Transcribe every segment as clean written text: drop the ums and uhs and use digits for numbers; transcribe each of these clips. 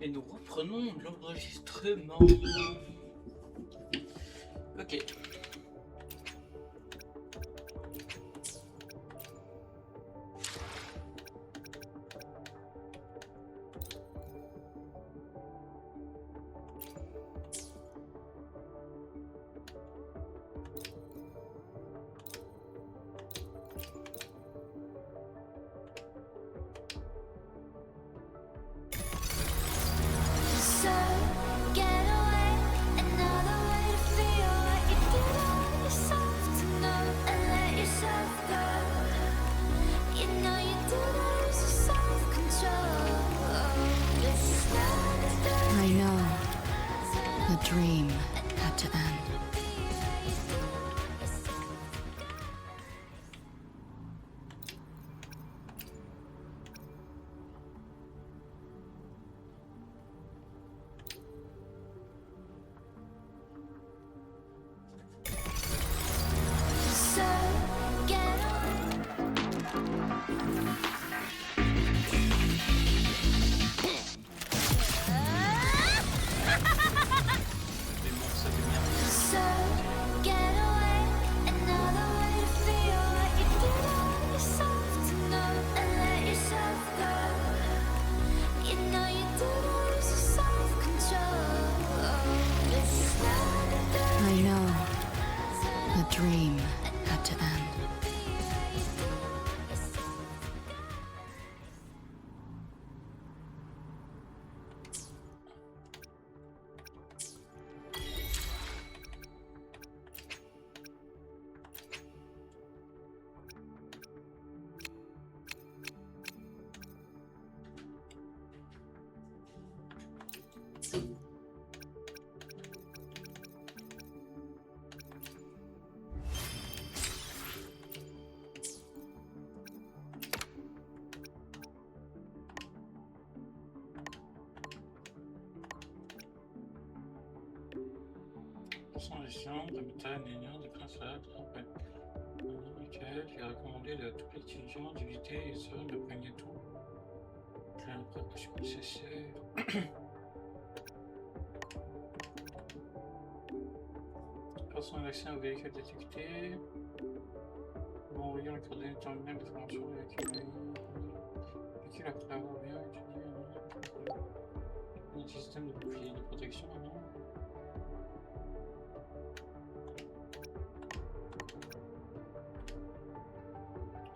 Et nous reprenons l'enregistrement. Ok. I know the dream had to end. I know the dream had to end. Gestion de métal, linéaire, de principes, trompette. Nickel, il est recommandé à tous les étudiants d'éviter et se de tout. J'ai un précaution nécessaire. Personne d'accès au véhicule détecté. Bon, voyons les coordonnées terminales de formation de véhicule après avoir bien étudié un système de bouclier de protection, non?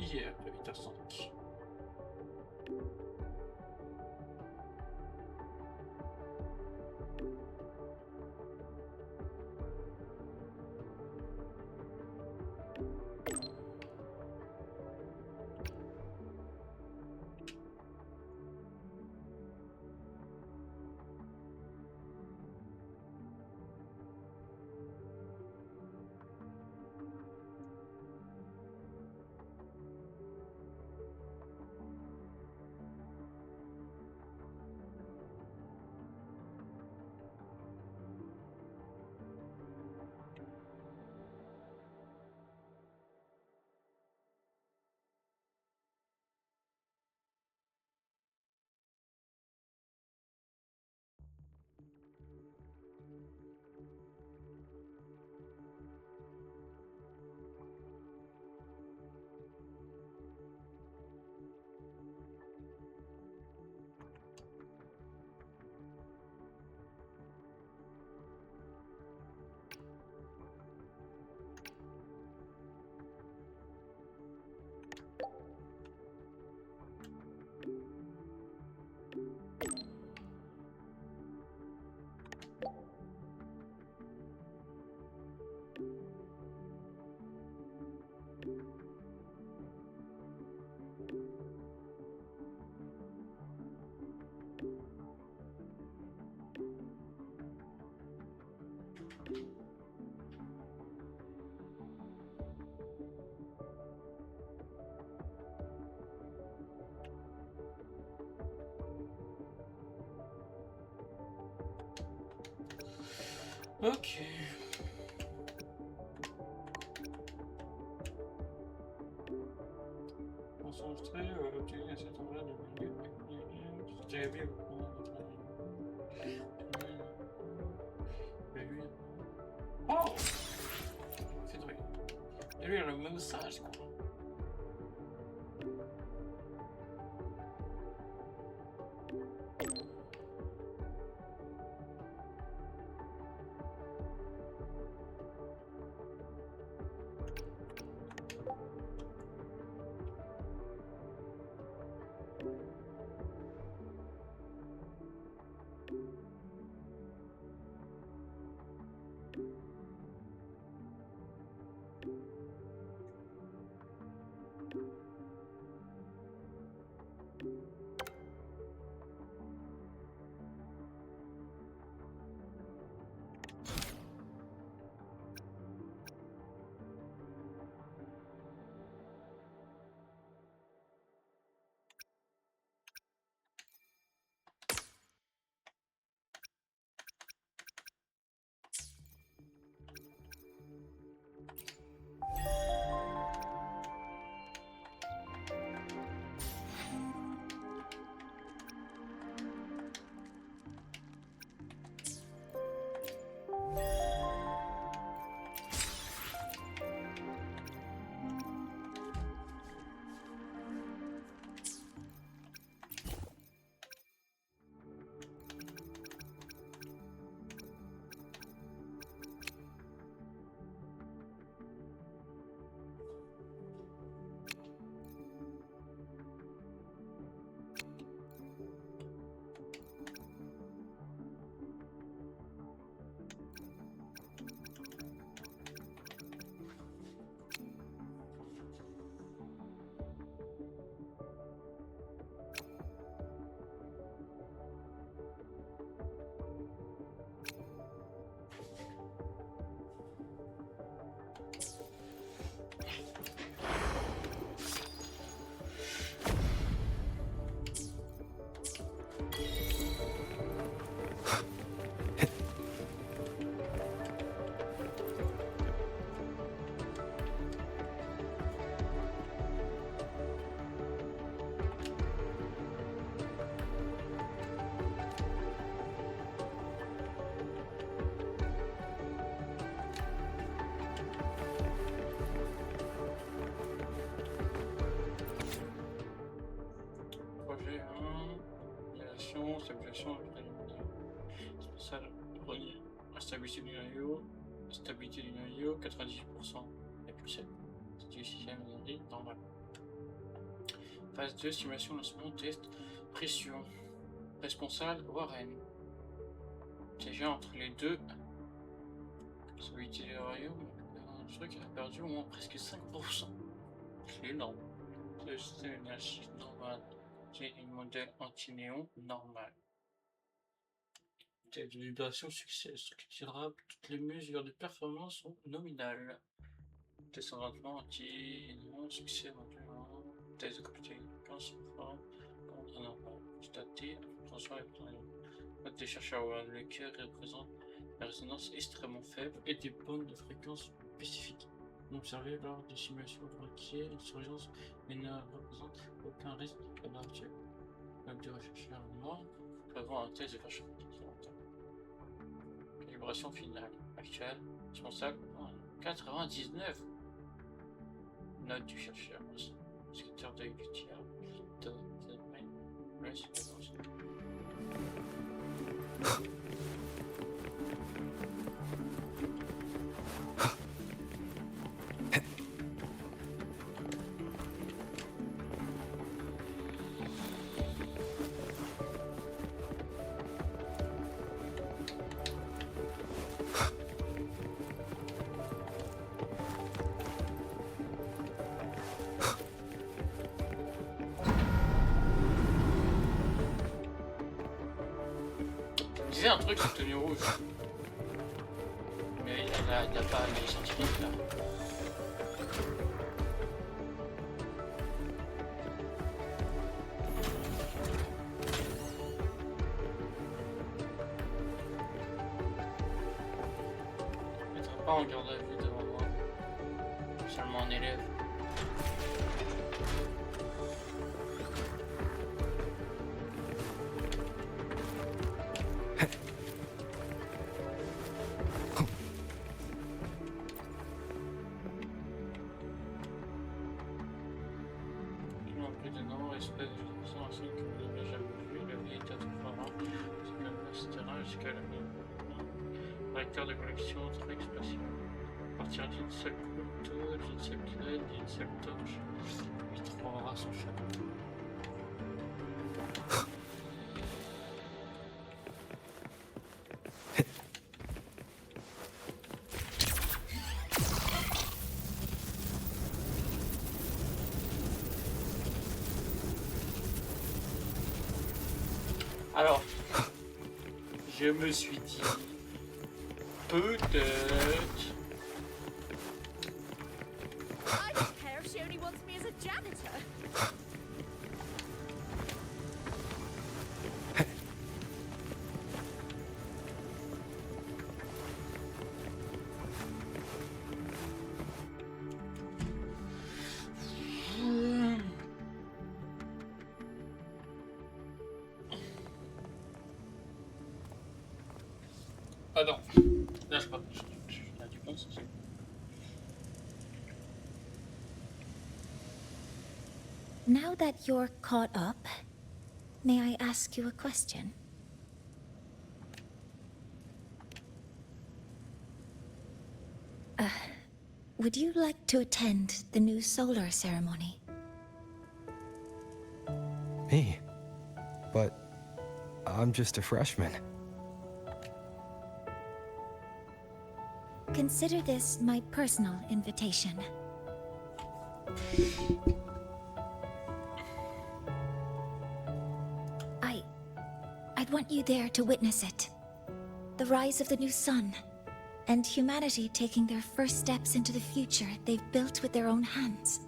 Hier, à 8h05. Ok. Concentré, obtenir à cet endroit de c'était bien. Oh! C'est vrai. Et lui, il a le même sage, quoi. Projet 1, relation, stabilisation préliminaire. Spécial, renier. Instabilité du noyau, stabilité du noyau, 98%. Et plus 7. C'est du système d'énergie normal. Phase 2, simulation, lancement, test, pression. Responsable, Warren. Déjà entre les deux. Stabilité du noyau, un truc a perdu au moins presque 5%. C'est énorme. Le système d'énergie normal. J'ai un modèle anti-néon normal. Test de vibration succès structurable. Toutes les mesures de performance sont nominales. Test en rendement anti-néon succès éventuellement. Test de computer 15%. Contre normal. Staté. Attention à la note des chercheurs. Le cœur représente la résonance extrêmement faible et des bandes de fréquence spécifiques. Observé lors des simulations de requiert une surveillance mais ne représente aucun risque à l'heure actuelle. Note de recherche mort, prévoit un test de recherche expérimentale. Calibration finale actuelle, responsable 99. Note du chercheur, secrétaire d'œil du tiers, disais un truc, c'est tenue rouge. Mais il n'y a pas les scientifiques là. Je ne mettrai pas en garde à vue devant moi. Seulement un élève. jusqu'à la caractère de connexion très expressif. À partir d'une seule couteau, d'une seule clé, d'une seule torche, il trouvera son chapeau. Alors, je me suis dit, peut-être. I don't care if she only wants me as a janitor. Ah non, là je a du bon sens. Now that you're caught up, may I ask you a question? Would you like to attend the new solar ceremony? Me? But I'm just a freshman. Consider this my personal invitation. I'd want you there to witness it. The rise of the new sun, and humanity taking their first steps into the future they've built with their own hands.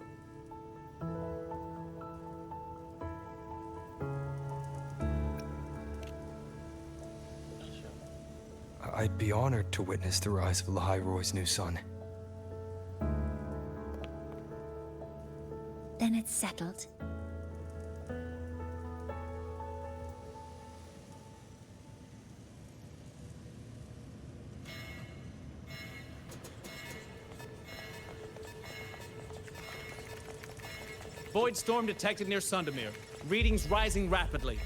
I'd be honored to witness the rise of Lahai-Roy's new sun. Then it's settled. Void storm detected near Sundamir. Readings rising rapidly.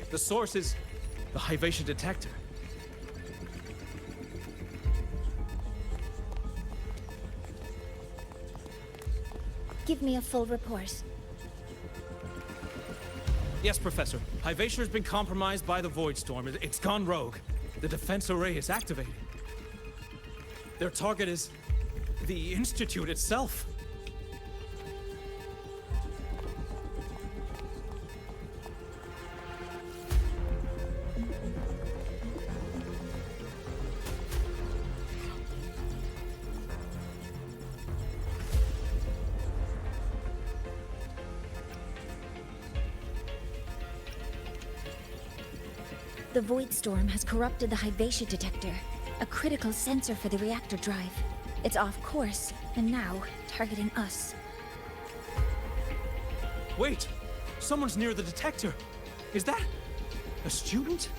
The source is the Hyvatia detector. Give me a full report. Yes, Professor. Hyvatia has been compromised by the Void Storm. It's gone rogue. The defense array is activated. Their target is the Institute itself. The Void Storm has corrupted the Hyvatia detector, a critical sensor for the reactor drive. It's off course, and now targeting us. Wait! Someone's near the detector. Is that a student?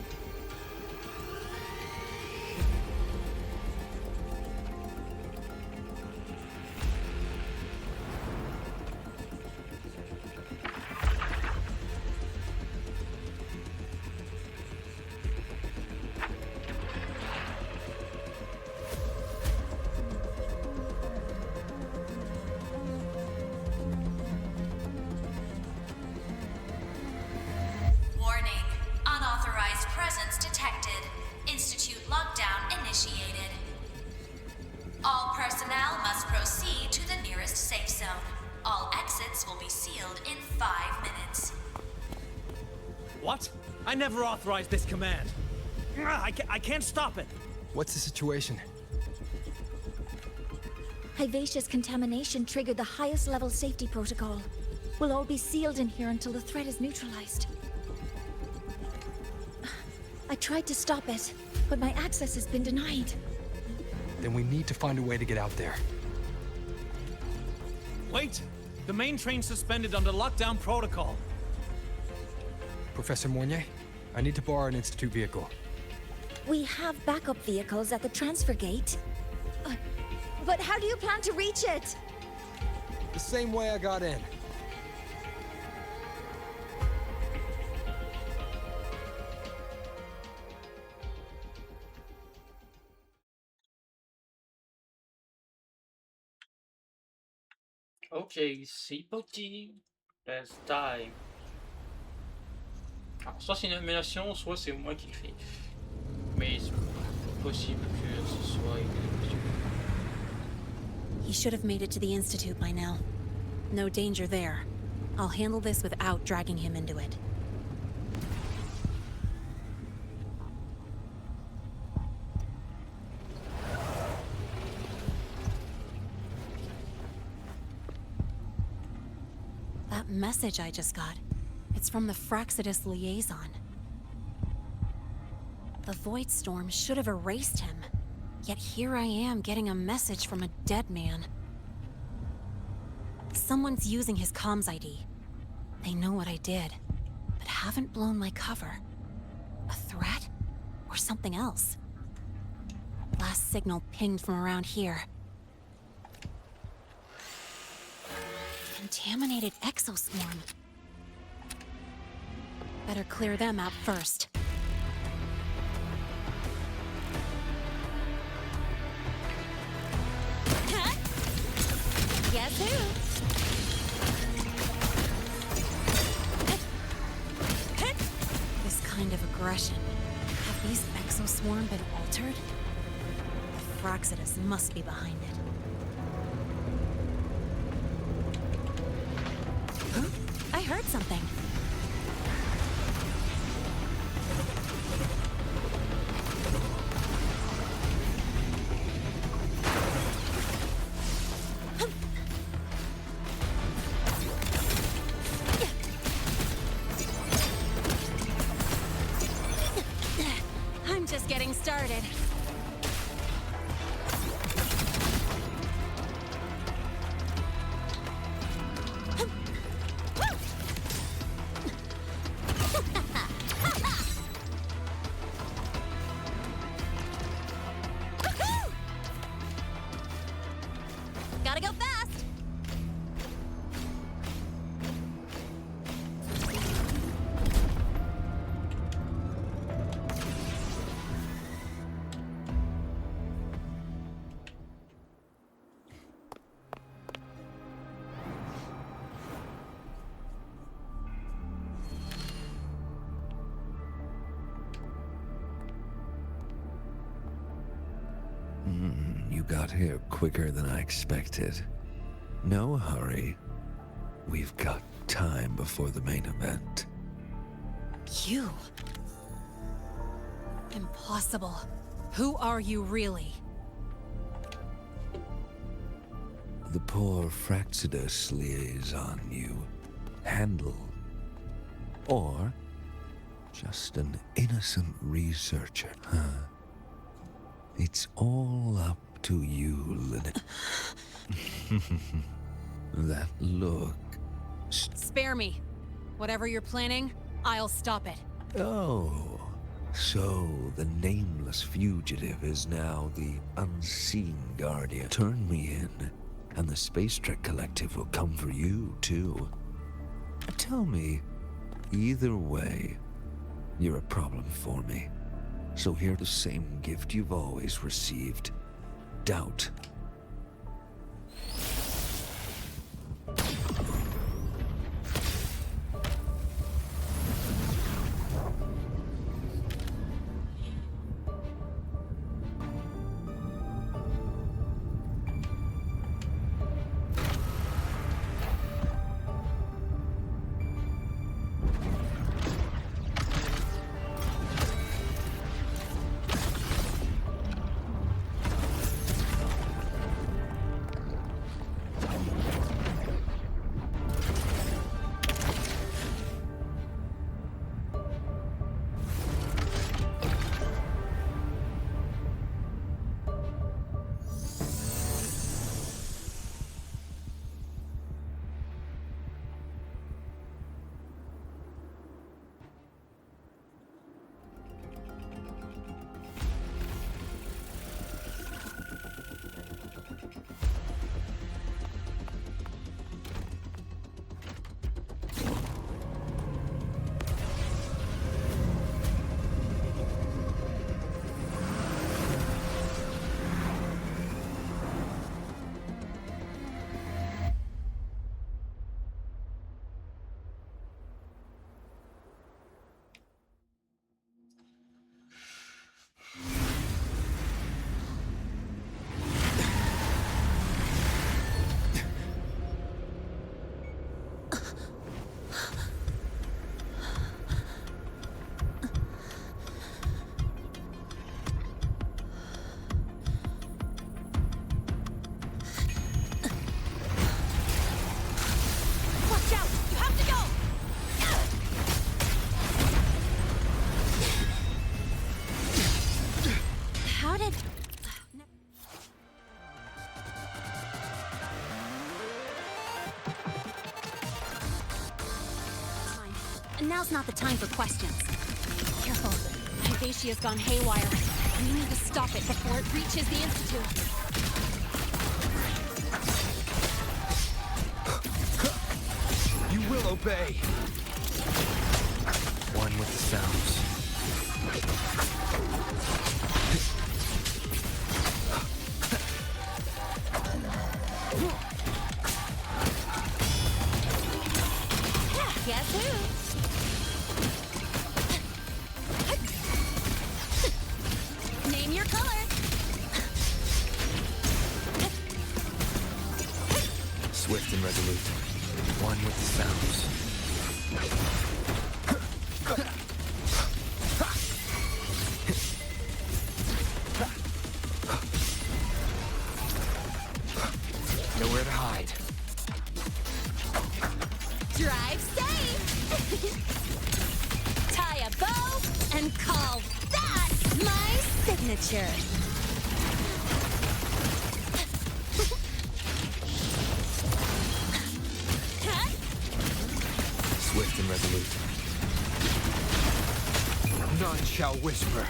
Warning. Unauthorized presence detected. Institute lockdown initiated. All personnel must proceed to the nearest safe zone. All exits will be sealed in 5 minutes. What? I never authorized this command. I can't stop it. What's the situation? Hyvatia's contamination triggered the highest level safety protocol. We'll all be sealed in here until the threat is neutralized. I tried to stop it, but my access has been denied. Then we need to find a way to get out there. Wait! The main train's suspended under lockdown protocol. Professor Mornier, I need to borrow an Institute vehicle. We have backup vehicles at the transfer gate. But how do you plan to reach it? The same way I got in. Ok, c'est parti. Let's dive. Alors, soit c'est une émulation, soit c'est moi qui le fais. Mais c'est possible que ce soit une émulation. He should have made it to the Institute by now. No danger there. I'll handle this without dragging him into it. That message I just got, it's from the Fraxidus liaison. The Void Storm should have erased him. Yet here I am getting a message from a dead man. Someone's using his comms ID. They know what I did, but haven't blown my cover. A threat? Or something else? Last signal pinged from around here. Contaminated exoswarm. Better clear them out first. Guess who? This kind of aggression. Have these exoswarm been altered? The Fraxidus must be behind it. Huh? I heard something. I'm just getting started. Gotta go fast! You got here quicker than I expected. No hurry. We've got time before the main event. You? Impossible. Who are you really? The poor Fraxidus liaison you handle. Or just an innocent researcher, huh? It's all up to you, Lynette. That look. Spare me. Whatever you're planning, I'll stop it. Oh, so the nameless fugitive is now the unseen guardian. Turn me in, and the Space Trek Collective will come for you, too. Tell me, either way, you're a problem for me. So here's the same gift you've always received. Doubt. Now's not the time for questions. Careful. Hyvatia's gone haywire. We need to stop it before it reaches the Institute. You will obey. One with the sounds. Guess who? Name your color. Swift and resolute. One with the sounds. Nowhere to hide. Drive safe. Tie a bow and call that my signature. Swift and resolute. None shall whisper.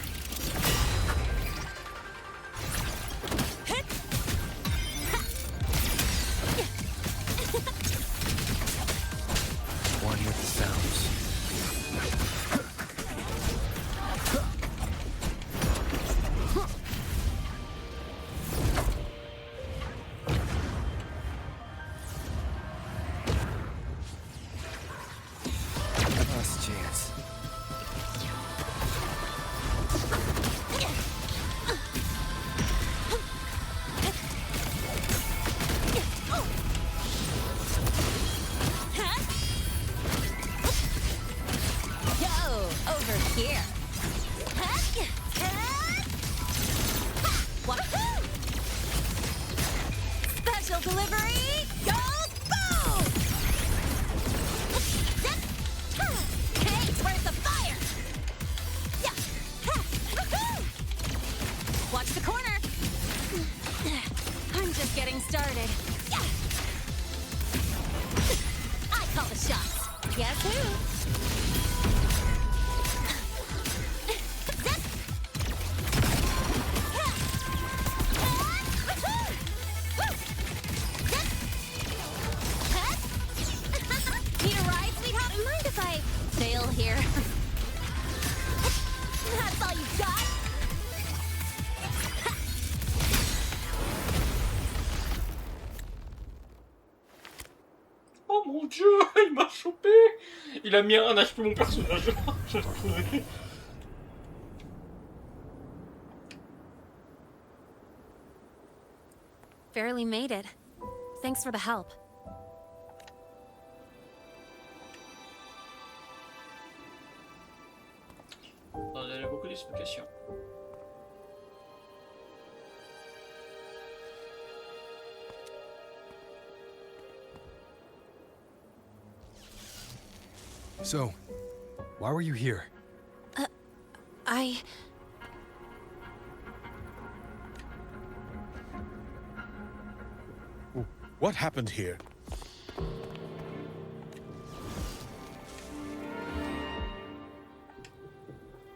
One with the sounds. Last chance. Yo, over here. Wahoo! Special delivery, go boom! Hey, where's the fire? Watch the corner. I'm just getting started. I call the shots. Guess who? Need a ride, sweetheart? Mind if I fail here? That's all you got? Oh mon dieu, il m'a chopé. Il a mis un HP mon personnage. J'ai trouvé. Barely made it. Thanks for the help. Il y a beaucoup d'explications. So, why were you here? What happened here?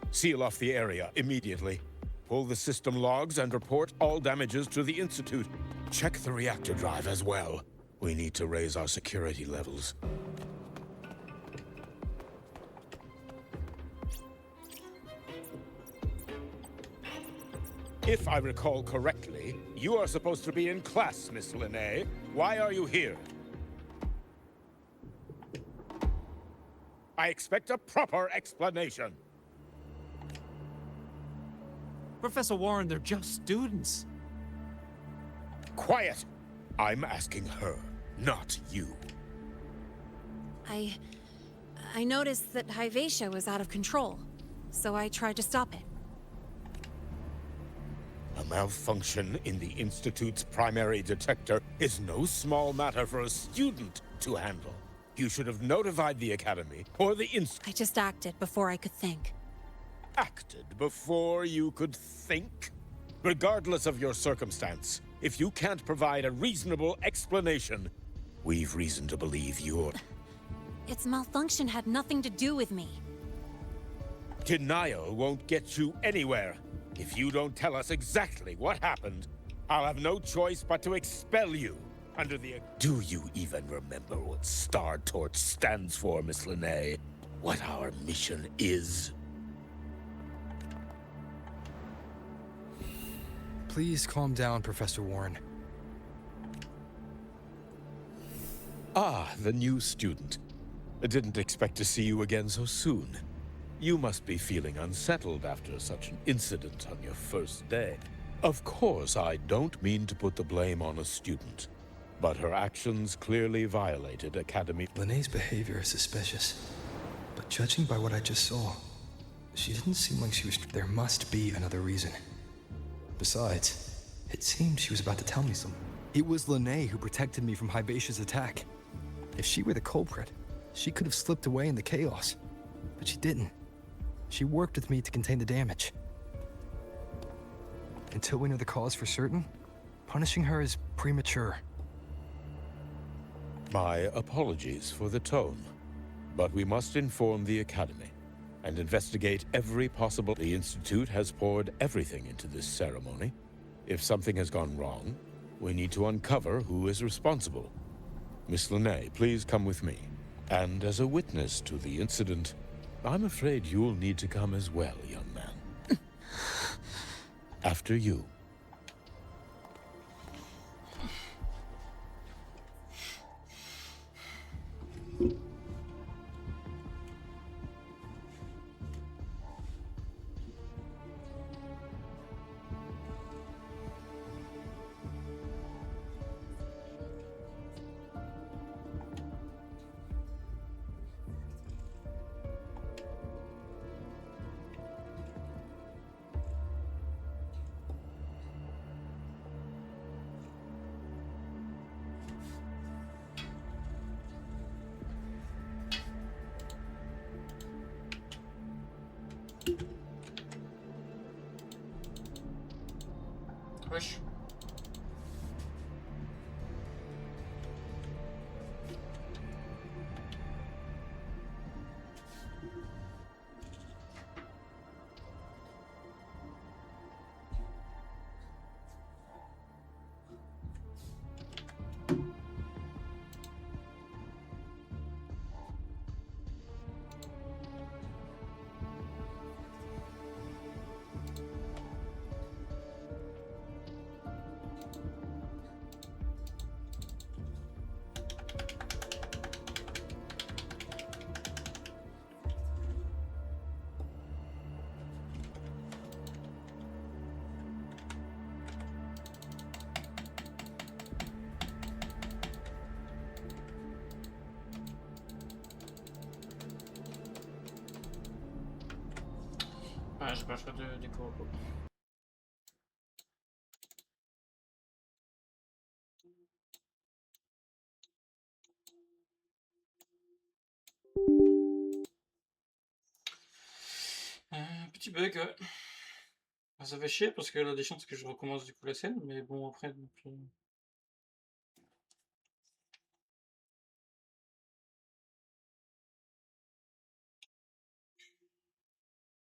Seal off the area immediately. Pull the system logs and report all damages to the Institute. Check the reactor drive as well. We need to raise our security levels. If I recall correctly, you are supposed to be in class, Miss Linnae. Why are you here? I expect a proper explanation. Professor Warren, they're just students. Quiet! I'm asking her, not you. I noticed that Hyvatia was out of control, so I tried to stop it. A malfunction in the Institute's primary detector is no small matter for a student to handle. You should have notified the Academy or the Institute. I just acted before I could think. Acted before you could think? Regardless of your circumstance, if you can't provide a reasonable explanation, we've reason to believe you're... its malfunction had nothing to do with me. Denial won't get you anywhere. If you don't tell us exactly what happened, I'll have no choice but to expel you under the... Do you even remember what Star Torch stands for, Miss Linnae? What our mission is? Please calm down, Professor Warren. Ah, the new student. I didn't expect to see you again so soon. You must be feeling unsettled after such an incident on your first day. Of course, I don't mean to put the blame on a student, but her actions clearly violated Academy... Linnae's behavior is suspicious, but judging by what I just saw, she didn't seem like she was... There must be another reason. Besides, it seemed she was about to tell me something. It was Linnae who protected me from Hybatia's attack. If she were the culprit, she could have slipped away in the chaos, but she didn't. She worked with me to contain the damage. Until we know the cause for certain, punishing her is premature. My apologies for the tone, but we must inform the Academy and investigate every possible... The Institute has poured everything into this ceremony. If something has gone wrong, we need to uncover who is responsible. Miss Linnae, please come with me. And as a witness to the incident, I'm afraid you'll need to come as well, young man. After you. Wesh. Ouais, j'ai pas le choix de déco. Petit bug, ouais. Ça fait chier parce que là, des chances que je recommence du coup la scène, mais bon, après, donc,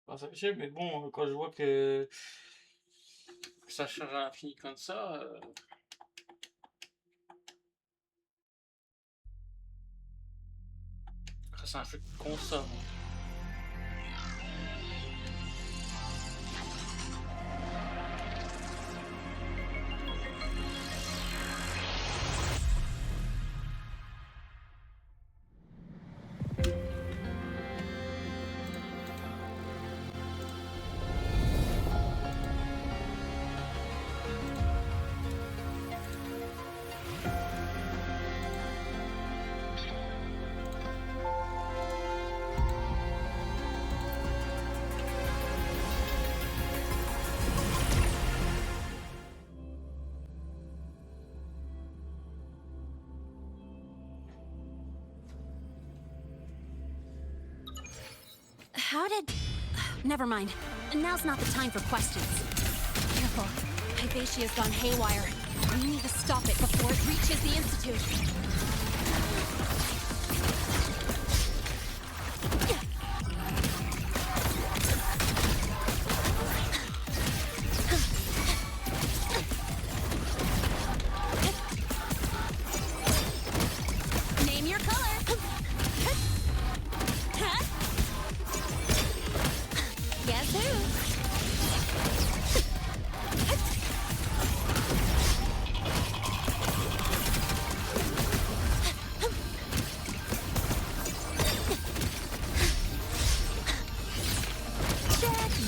enfin, ça fait chier, mais bon, quand je vois que ça charge à l'infini comme ça, c'est un jeu de console. How did... Never mind. Now's not the time for questions. Careful. Hybatia's gone haywire. We need to stop it before it reaches the Institute.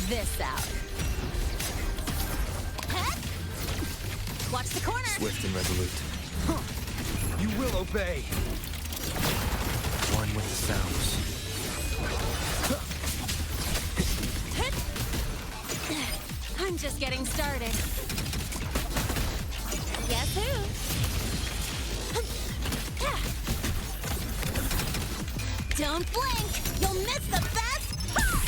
this out. Huh? Watch the corner. Swift and resolute. You will obey. One with the sounds. I'm just getting started. Guess who? Don't blink! You'll miss the best part!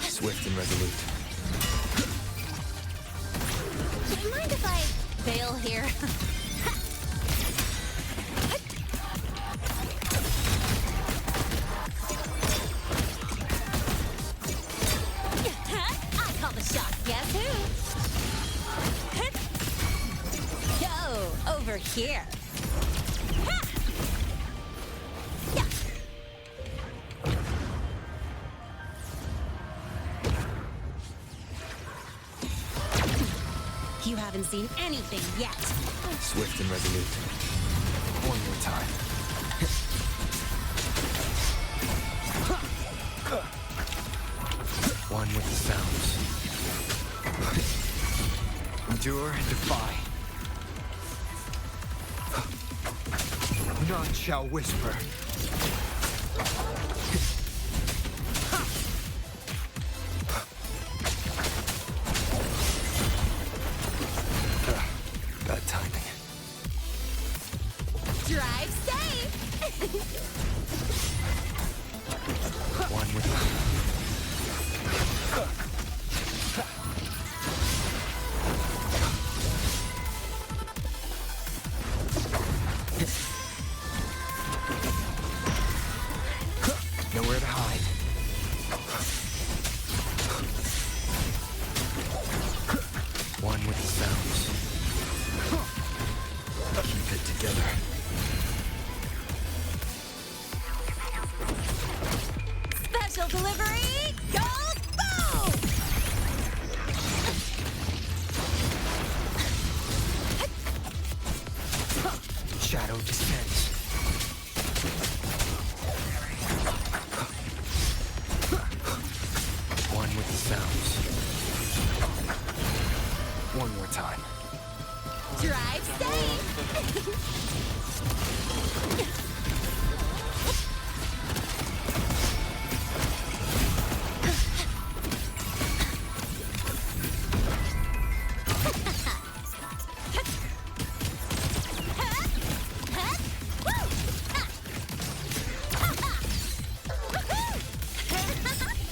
Swift and resolute. Do you mind if I bail here? I call the shot. Guess who? Yo, over here. You haven't seen anything yet. Swift and resolute. One more time. One with the sounds. Endure and defy. None shall whisper. Bad timing. Drive safe! One with the... Nowhere to hide. One with the sounds. Keep it together. Special delivery goes boom! Shadow descends. One with the sounds. One more time. Drive safe!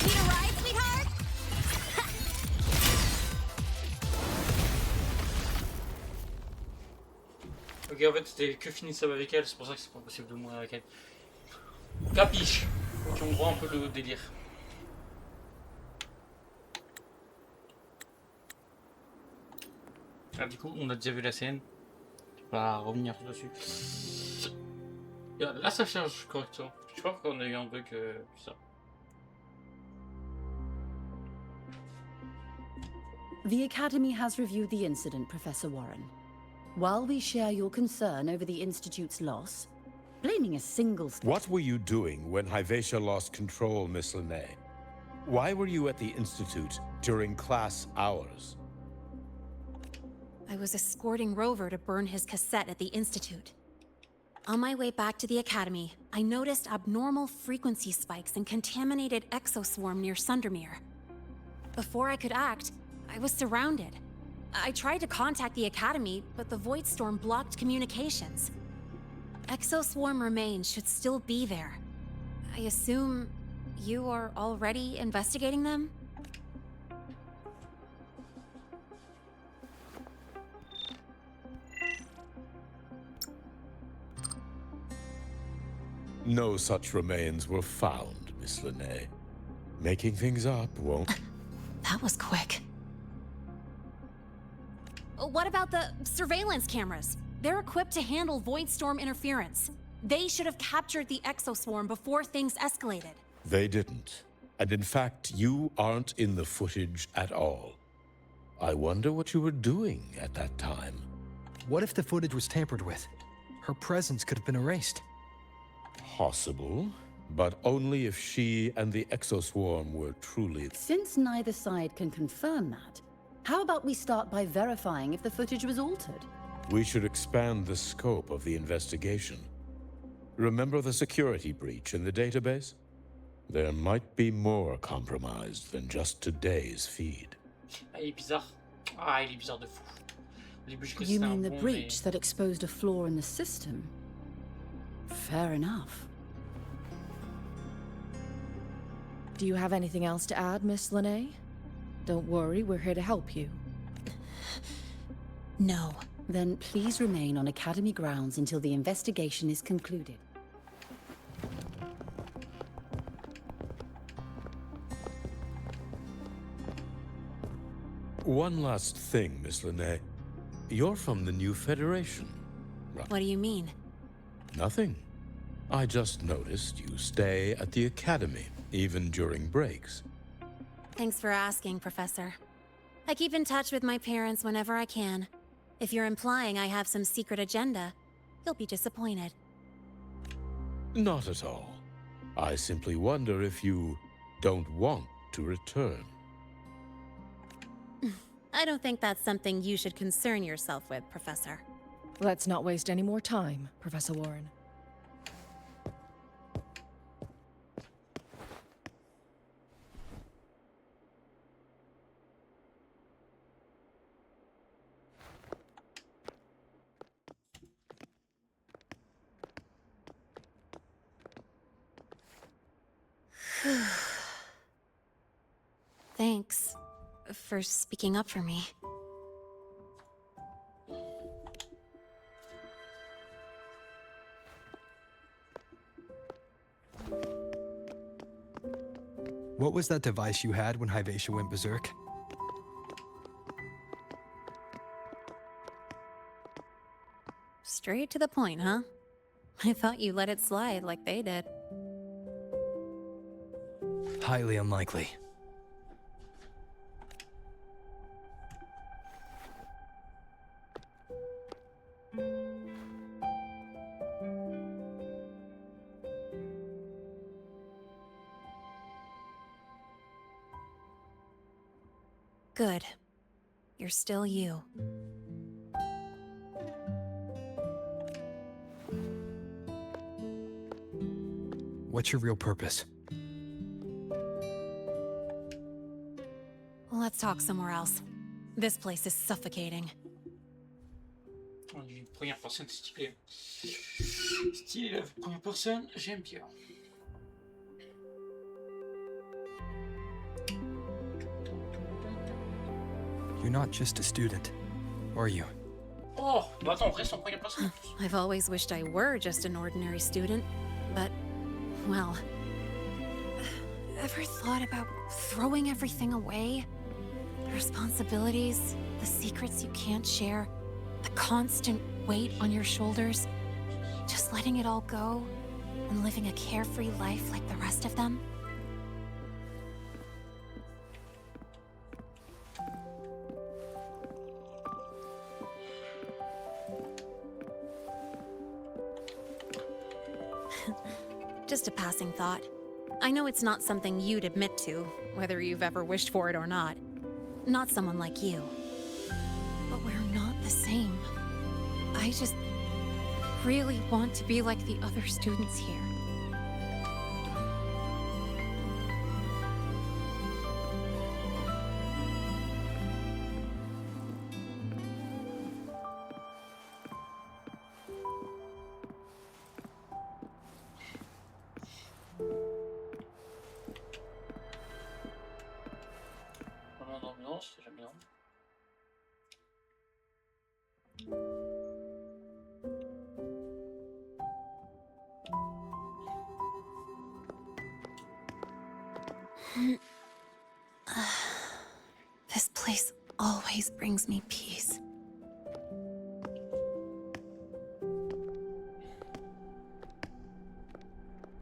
Need a ride, sweetheart? Ok, en fait, c'était que finissable avec elle, c'est pour ça que c'est pas possible de mourir avec elle. Capiche. Ok, on voit un peu le délire. Ah, du coup, on a déjà vu la scène. On va revenir dessus. Là, ça charge correctement. Je sais pas pourquoi on a eu un bug ça. The Academy has reviewed the incident, Professor Warren. While we share your concern over the Institute's loss, blaming a single... What were you doing when Hyvatia lost control, Miss Linnae? Why were you at the Institute during class hours? I was escorting Rover to burn his cassette at the Institute. On my way back to the Academy, I noticed abnormal frequency spikes and contaminated exoswarm near Sundermere. Before I could act, I was surrounded. I tried to contact the Academy, but the Void Storm blocked communications. Exoswarm remains should still be there. I assume you are already investigating them? No such remains were found, Miss Linnae. Making things up won't... That was quick. What about the surveillance cameras? They're equipped to handle Void Storm interference. They should have captured the exoswarm before things escalated. They didn't. And in fact, you aren't in the footage at all. I wonder what you were doing at that time. What if the footage was tampered with? Her presence could have been erased. Possible, but only if she and the exoswarm were truly... Since neither side can confirm that, how about we start by verifying if the footage was altered? We should expand the scope of the investigation. Remember the security breach in the database? There might be more compromised than just today's feed. Ah, il est bizarre. Ah, il est bizarre de fou. Au début, je croyais que You c'était un mean the bon, breach mais... that exposed a flaw in the system? Fair enough. Do you have anything else to add, Miss Lene? Don't worry, we're here to help you. No. Then please remain on Academy grounds until the investigation is concluded. One last thing, Miss Lene. You're from the new Federation, right? What do you mean? Nothing. I just noticed you stay at the Academy, even during breaks. Thanks for asking, Professor. I keep in touch with my parents whenever I can. If you're implying I have some secret agenda, you'll be disappointed. Not at all. I simply wonder if you don't want to return. I don't think that's something you should concern yourself with, Professor. Let's not waste any more time, Professor Warren. Thanks for speaking up for me. What was that device you had when Hyvatia went berserk? Straight to the point, huh? I thought you let it slide like they did. Highly unlikely. Good. You're still you. What's your real purpose? Let's talk somewhere else. This place is suffocating. Oh, une première personne, stylé. Stylé, la première personne, j'aime bien. You're not just a student, are you? Oh, bah attends, on reste en première personne. I've always wished I were just an ordinary student, but, well... Ever thought about throwing everything away? The responsibilities, the secrets you can't share, the constant weight on your shoulders. Just letting it all go and living a carefree life like the rest of them? Just a passing thought. I know it's not something you'd admit to, whether you've ever wished for it or not. Not someone like you. But we're not the same. I just really want to be like the other students here. Vraiment d'ambiance, j'aime bien. This place always brings me peace.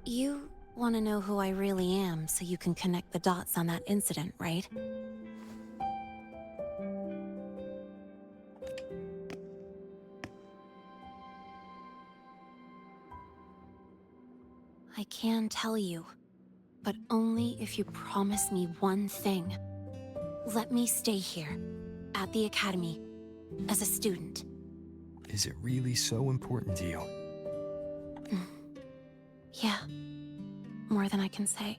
You want to know who I really am so you can connect the dots on that incident, right? I can tell you, but only if you promise me one thing. Let me stay here, at the Academy, as a student. Is it really so important to you? Yeah, more than I can say.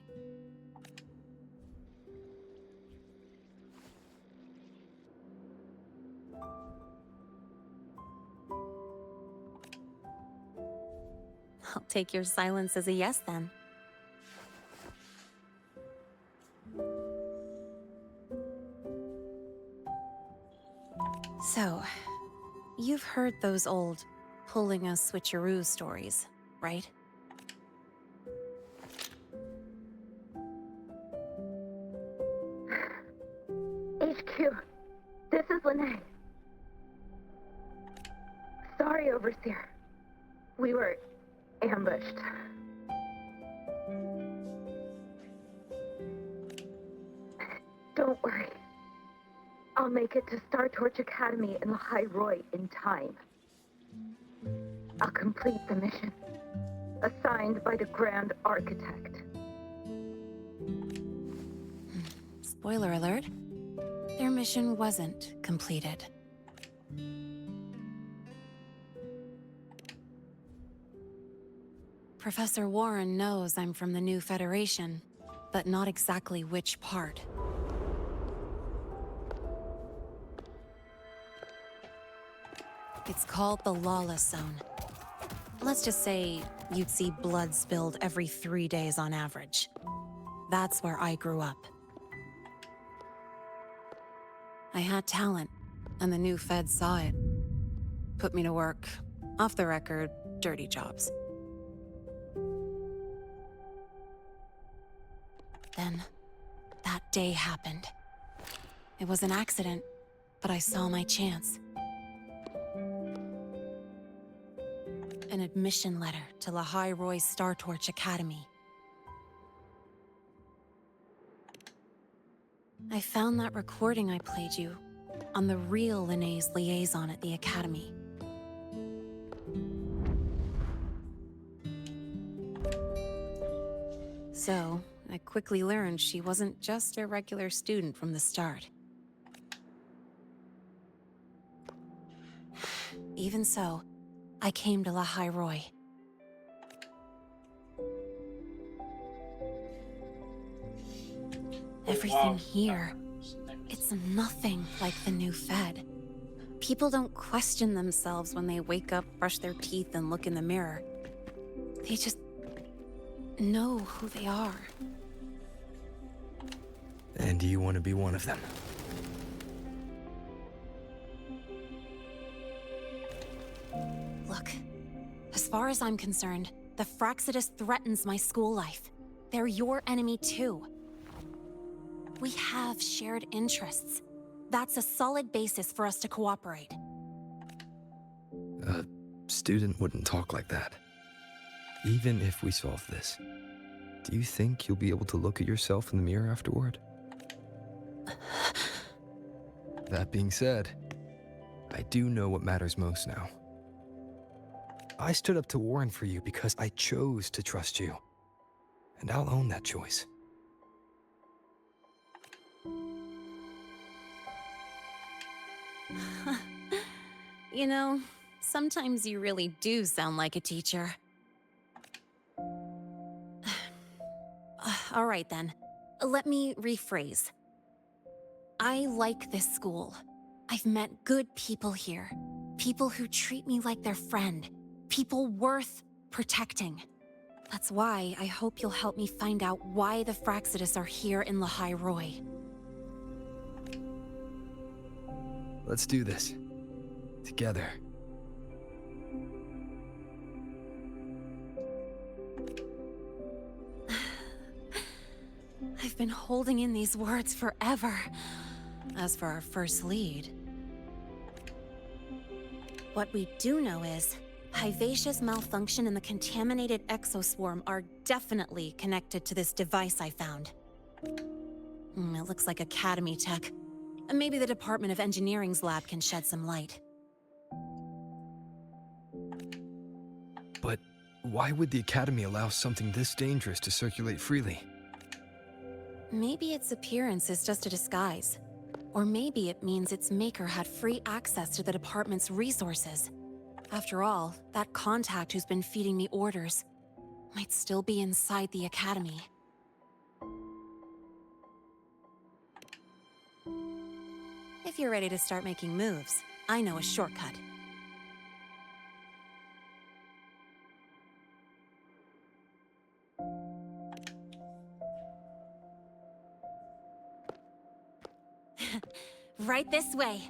I'll take your silence as a yes, then. So, you've heard those old pulling a switcheroo stories, right? HQ, this is Lene. Sorry, Overseer. We were ambushed. Don't worry. I'll make it to Star Torch Academy in the High Roy in time. I'll complete the mission, assigned by the Grand Architect. Spoiler alert, their mission wasn't completed. Professor Warren knows I'm from the new Federation, but not exactly which part. It's called the Lawless Zone. Let's just say you'd see blood spilled every 3 days on average. That's where I grew up. I had talent, and the new feds saw it. Put me to work, off the record, dirty jobs. Then, that day happened. It was an accident, but I saw my chance. An admission letter to La High Roy Star Torch Academy. I found that recording I played you on the real Lene's liaison at the Academy. So, I quickly learned she wasn't just a regular student from the start. Even so, I came to La High Roy. Everything here, it's nothing like the new Fed. People don't question themselves when they wake up, brush their teeth, and look in the mirror. They just know who they are. And do you want to be one of them? Look, as far as I'm concerned, the Fraxidus threatens my school life. They're your enemy too. We have shared interests. That's a solid basis for us to cooperate. A student wouldn't talk like that. Even if we solve this, do you think you'll be able to look at yourself in the mirror afterward? That being said, I do know what matters most now. I stood up to Warren for you because I chose to trust you. And I'll own that choice. You know, sometimes you really do sound like a teacher. All right then, let me rephrase. I like this school. I've met good people here. People who treat me like their friend. People worth protecting. That's why I hope you'll help me find out why the Fraxidus are here in La High Roy. Let's do this. Together. I've been holding in these words forever. As for our first lead, what we do know is Hivacia's malfunction and the contaminated exoswarm are definitely connected to this device I found. It looks like Academy tech. Maybe the Department of Engineering's lab can shed some light. But why would the Academy allow something this dangerous to circulate freely? Maybe its appearance is just a disguise. Or maybe it means its maker had free access to the department's resources. After all, that contact who's been feeding me orders might still be inside the Academy. If you're ready to start making moves, I know a shortcut. Right this way.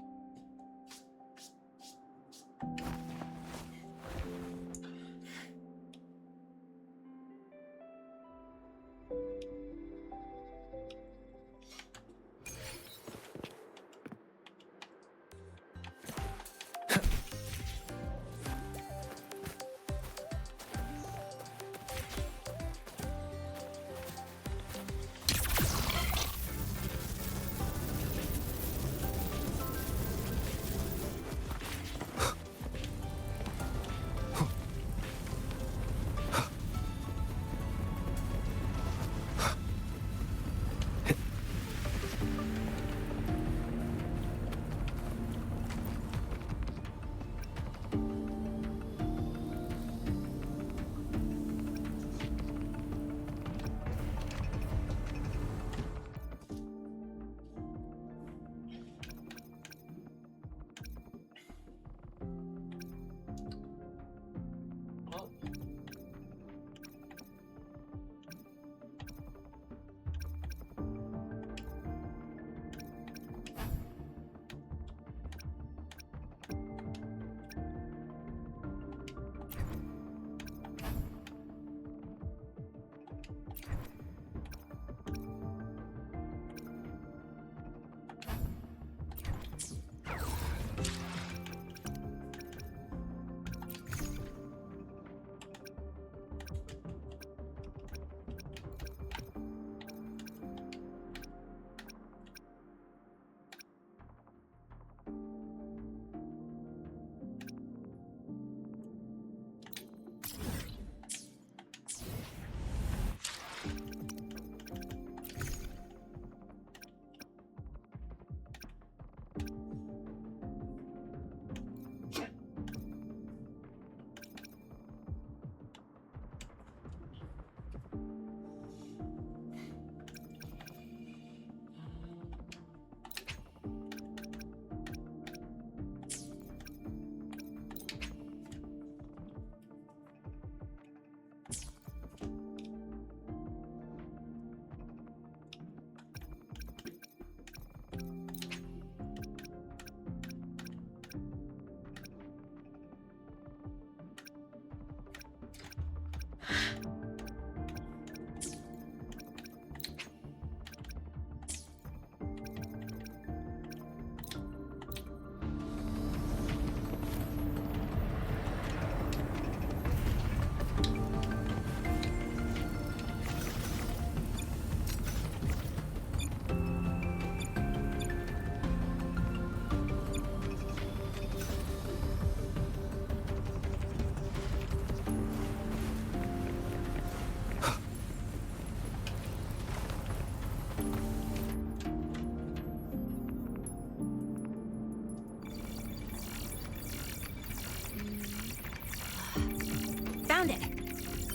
Found it!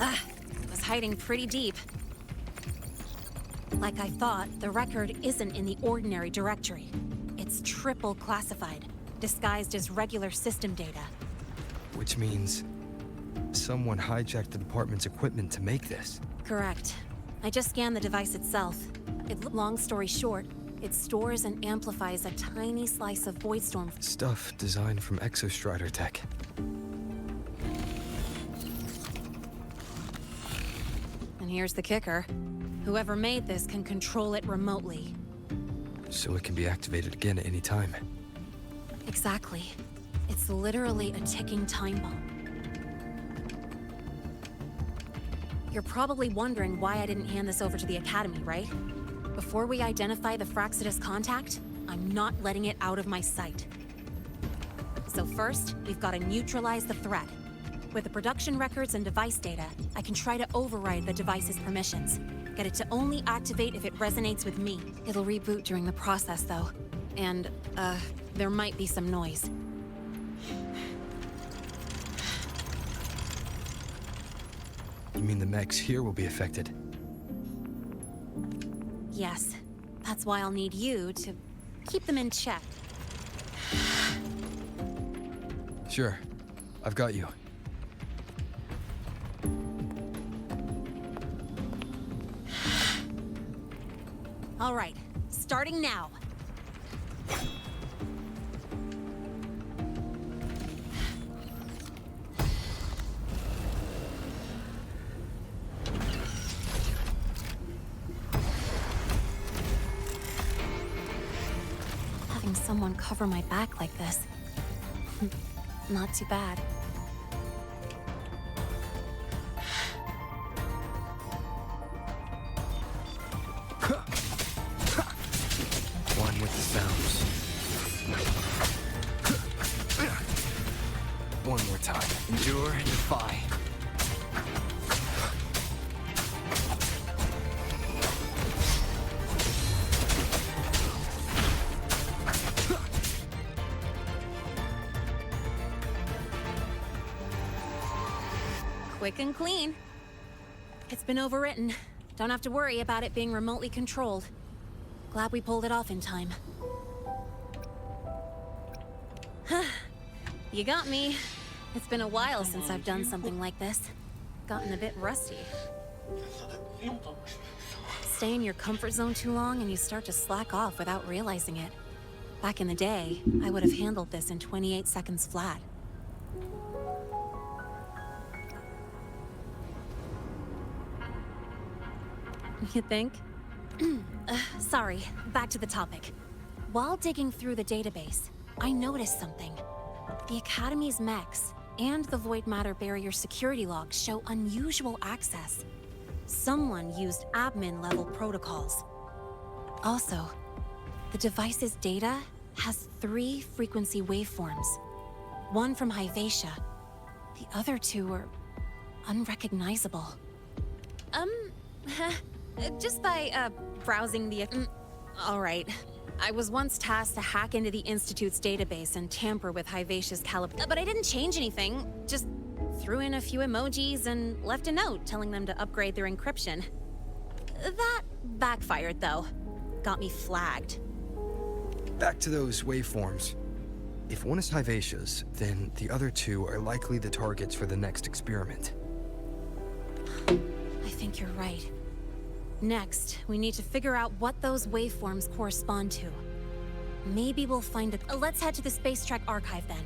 It was hiding pretty deep. Like I thought, the record isn't in the ordinary directory. It's triple classified, disguised as regular system data. Which means someone hijacked the department's equipment to make this. Correct. I just scanned the device itself. Long story short, it stores and amplifies a tiny slice of Voidstorm stuff designed from Exostrider tech. And here's the kicker. Whoever made this can control it remotely. So it can be activated again at any time. Exactly. It's literally a ticking time bomb. You're probably wondering why I didn't hand this over to the Academy, right? Before we identify the Fraxidus contact, I'm not letting it out of my sight. So first, we've got to neutralize the threat. With the production records and device data, I can try to override the device's permissions. Get it to only activate if it resonates with me. It'll reboot during the process, though. And, there might be some noise. You mean the mechs here will be affected? Yes. That's why I'll need you to keep them in check. Sure. I've got you. All right, starting now. Having someone cover my back like this, not too bad. One with the sounds. One more time. Endure and defy. Quick and clean. It's been overwritten. Don't have to worry about it being remotely controlled. Glad we pulled it off in time. You got me. It's been a while since I've done something like this. Gotten a bit rusty. Stay in your comfort zone too long and you start to slack off without realizing it. Back in the day, I would have handled this in 28 seconds flat. You think? Sorry, back to the topic. While digging through the database, I noticed something. The Academy's mechs and the Void Matter Barrier security logs show unusual access. Someone used admin-level protocols. Also, the device's data has 3 frequency waveforms. One from Hyvatia. The other 2 are unrecognizable. Just by, browsing the... all right. I was once tasked to hack into the Institute's database and tamper with Hyvatia's caliber, but I didn't change anything. Just threw in a few emojis and left a note telling them to upgrade their encryption. That backfired, though. Got me flagged. Back to those waveforms. If one is Hyvatia's, then the other 2 are likely the targets for the next experiment. I think you're right. Next, we need to figure out what those waveforms correspond to. Maybe we'll find a... Let's head to the Space Trek archive then.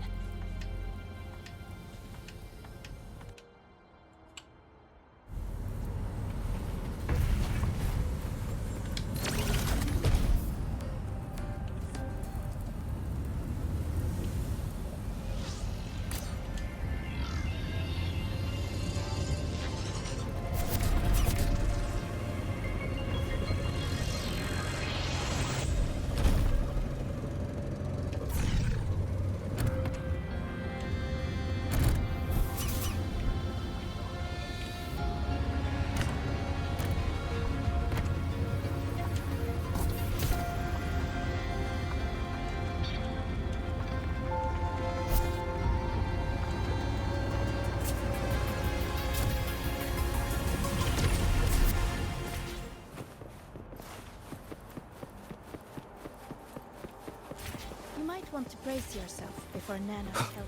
You might want to brace yourself before Nana helps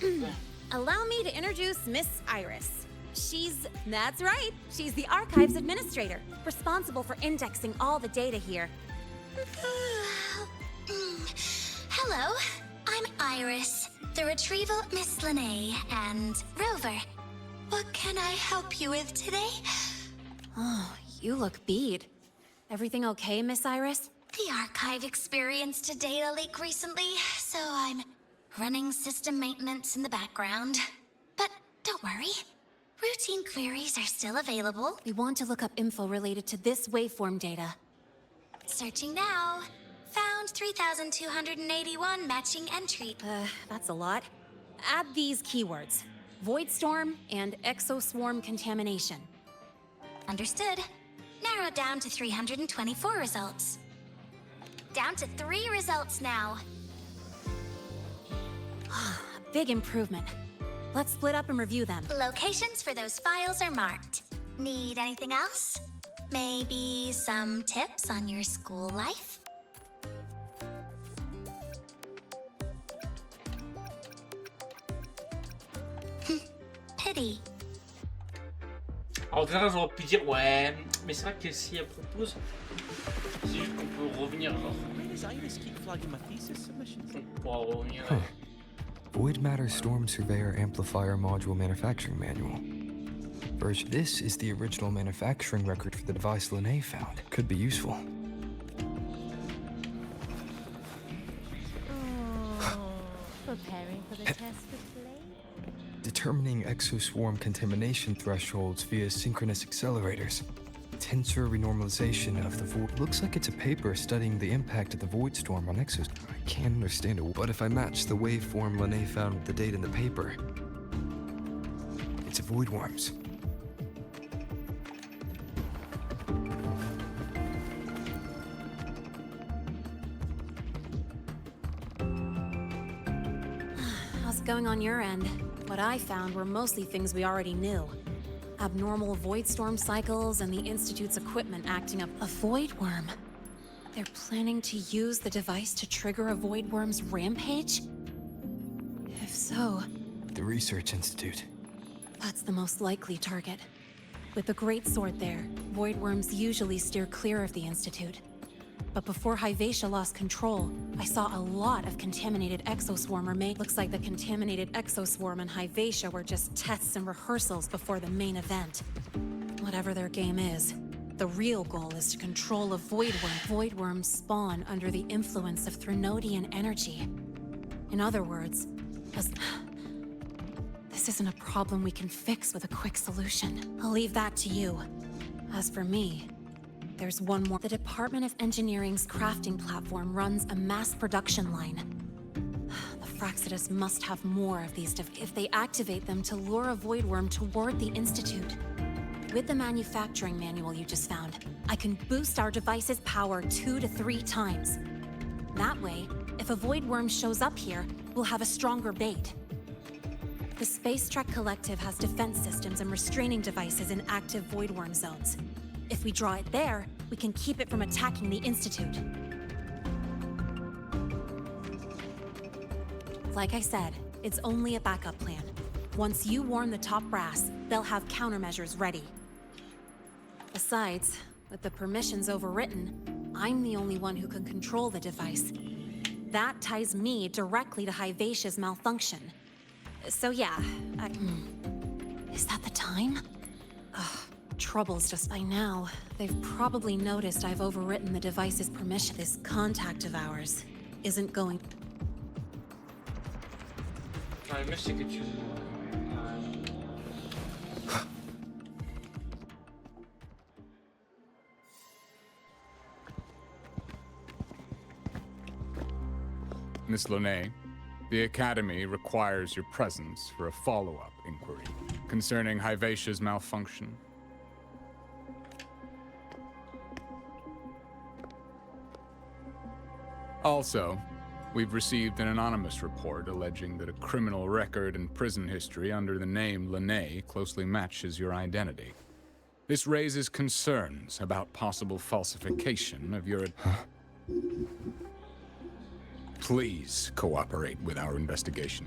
him. Allow me to introduce Miss Iris. That's right, she's the Archives Administrator, responsible for indexing all the data here. Hello, I'm Iris, the Retrieval Miss Lene, and Rover. What can I help you with today? Oh, you look beat. Everything okay, Miss Iris? The Archive experienced a data leak recently, so I'm Running system maintenance in the background. But don't worry. Routine queries are still available. We want to look up info related to this waveform data. Searching now. Found 3,281 matching entry. That's a lot. Add these keywords. Void storm and exoswarm contamination. Understood. Narrowed down to 324 results. Down to 3 results now. Big improvement. Let's split up and review them. Locations for those files are marked. Need anything else? Maybe some tips on your school life? Pity. Alors déjà j'aurais pu dire ouais, mais c'est vrai que si elle propose, c'est juste qu'on peut revenir genre. On pourra revenir. Void Matter Storm Surveyor Amplifier Module Manufacturing Manual. First, this is the original manufacturing record for the device Linnae found. Could be useful. Preparing for the test with Blade? Determining exoswarm contamination thresholds via synchronous accelerators. Tensor renormalization of the void. Looks like it's a paper studying the impact of the void storm on exos. I can't understand it, but if I match the waveform Linnae found with the date in the paper, it's a void worms. How's it going on your end? What I found were mostly things we already knew. Abnormal void storm cycles and the Institute's equipment acting up. A void worm? They're planning to use the device to trigger a void worm's rampage? If so... The Research Institute. That's the most likely target. With the Great Sword there, void worms usually steer clear of the Institute. But before Hyvatia lost control, I saw a lot of contaminated exoswarm remain. Looks like the contaminated exoswarm and Hyvatia were just tests and rehearsals before the main event. Whatever their game is, the real goal is to control a void worm. Void worms spawn under the influence of Threnodian energy. In other words, this isn't a problem we can fix with a quick solution. I'll leave that to you. As for me, there's one more. The Department of Engineering's crafting platform runs a mass production line. The Fraxidus must have more of these if they activate them to lure a void worm toward the Institute. With the manufacturing manual you just found, I can boost our device's power 2 to 3 times. That way, if a void worm shows up here, we'll have a stronger bait. The Space Trek Collective has defense systems and restraining devices in active void worm zones. If we draw it there, we can keep it from attacking the Institute. Like I said, it's only a backup plan. Once you warn the top brass, they'll have countermeasures ready. Besides, with the permissions overwritten, I'm the only one who can control the device. That ties me directly to Hyvatia's malfunction. So yeah, Is that the time? Ugh. Trouble's just by now. They've probably noticed I've overwritten the device's permission. This contact of ours isn't going... Ouais, mais c'est que tu... Miss Linnae, the Academy requires your presence for a follow-up inquiry concerning Hyvatia's malfunction. Also, we've received an anonymous report alleging that a criminal record and prison history under the name Linnae closely matches your identity. This raises concerns about possible falsification of your... Please cooperate with our investigation.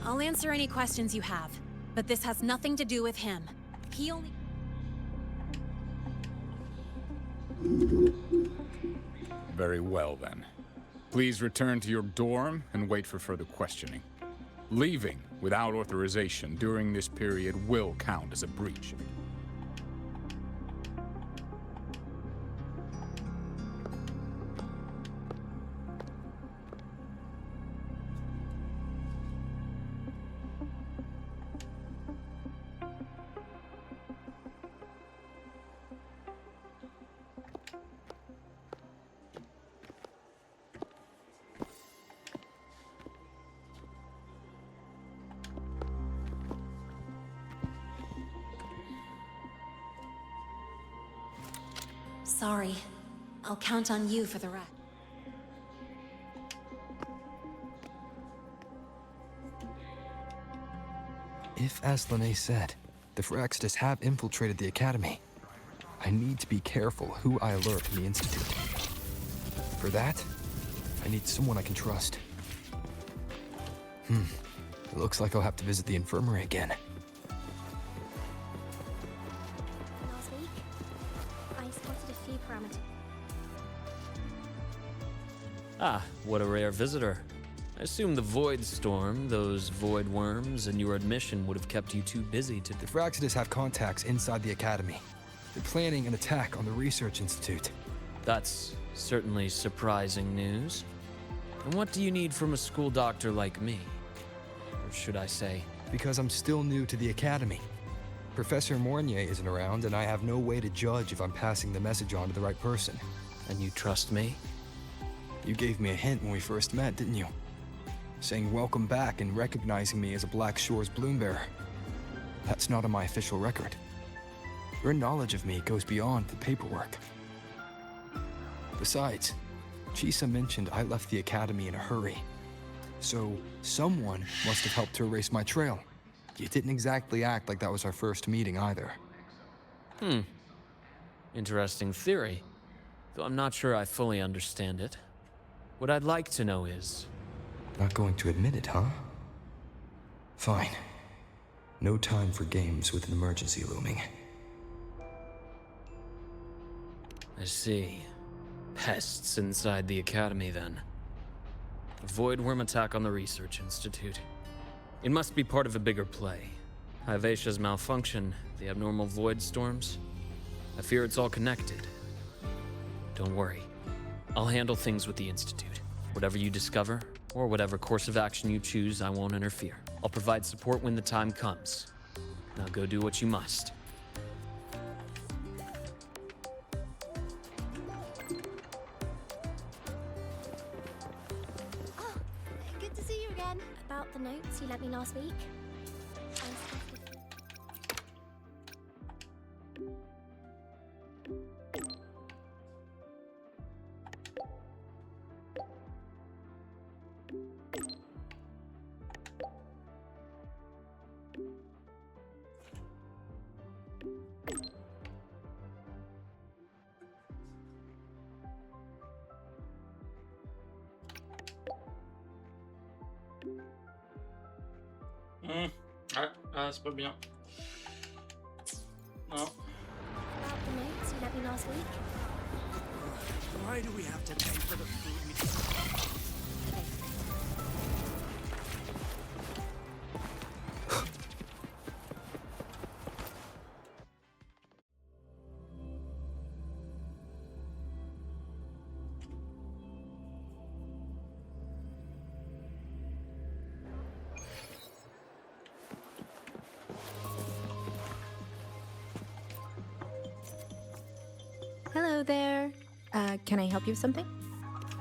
I'll answer any questions you have, but this has nothing to do with him. He only... Very well, then. Please return to your dorm and wait for further questioning. Leaving without authorization during this period will count as a breach. Sorry. I'll count on you for the rest. If, as Lene said, the Phyrexids have infiltrated the Academy, I need to be careful who I alert in the Institute. For that, I need someone I can trust. It looks like I'll have to visit the infirmary again. Last week, I spotted a few parameters. Ah, what a rare visitor. I assume the Void Storm, those void worms, and your admission would have kept you too busy to... The Phyrexids have contacts inside the Academy. They're planning an attack on the Research Institute. That's certainly surprising news. And what do you need from a school doctor like me? Or should I say... Because I'm still new to the Academy. Professor Mornier isn't around, and I have no way to judge if I'm passing the message on to the right person. And you trust me? You gave me a hint when we first met, didn't you? Saying welcome back and recognizing me as a Black Shore's Bloombearer. That's not on my official record. Your knowledge of me goes beyond the paperwork. Besides, Chisa mentioned I left the Academy in a hurry. So, someone must have helped to erase my trail. You didn't exactly act like that was our first meeting either. Interesting theory. Though I'm not sure I fully understand it. What I'd like to know is... Not going to admit it, huh? Fine. No time for games with an emergency looming. I see. Pests inside the Academy, then. A void worm attack on the Research Institute. It must be part of a bigger play. Hyvatia's malfunction, the abnormal void storms. I fear it's all connected. Don't worry. I'll handle things with the Institute. Whatever you discover, or whatever course of action you choose, I won't interfere. I'll provide support when the time comes. Now go do what you must. Oh, good to see you again. About the notes you lent me last week. C'est pas bien. Non. About the notes you lent me last week. Why do we have to pay for the food? Hello there. Can I help you with something?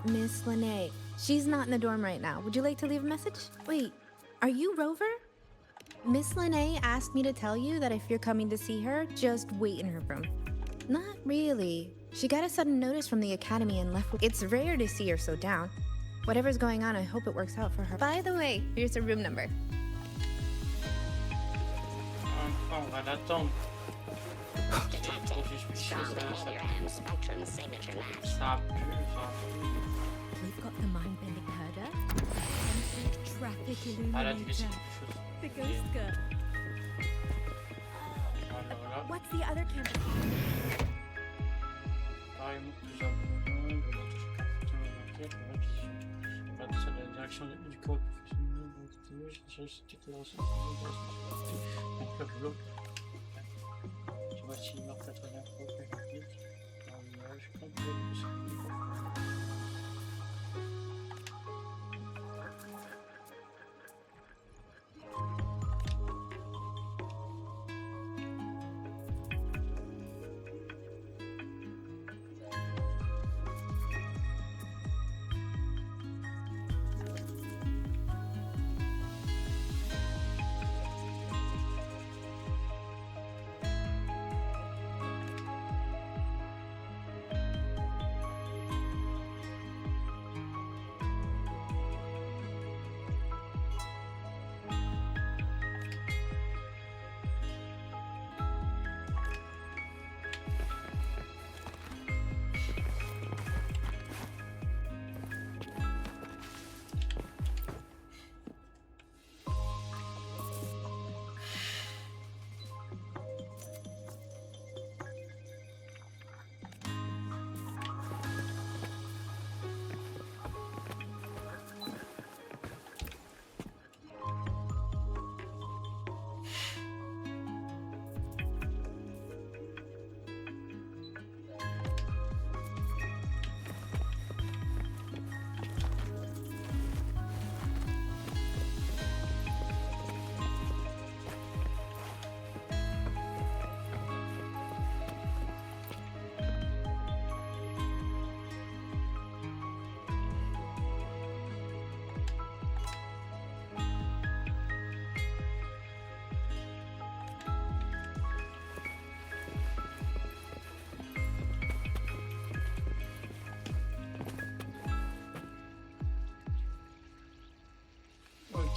Miss Lene. She's not in the dorm right now. Would you like to leave a message? Wait, are you Rover? Miss Lene asked me to tell you that if you're coming to see her, just wait in her room. Not really. She got a sudden notice from the Academy and left. It's rare to see her so down. Whatever's going on, I hope it works out for her. By the way, here's her room number. On va l'attendre. We've got the mind-bending herder, the traffic illuminator, the ghost girl. What's the other campus?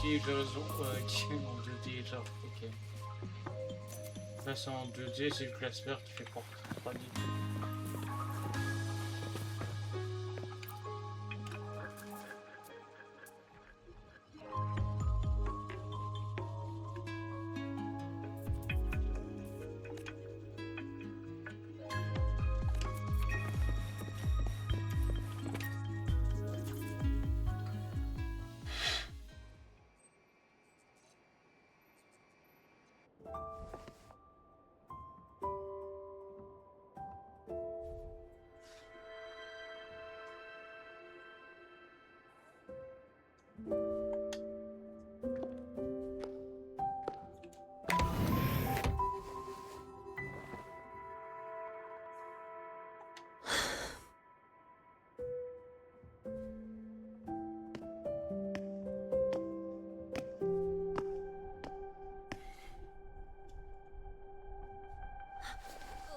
qui est en 2D, genre, ok. Là c'est en 2D, c'est le classeur qui fait pour 3D.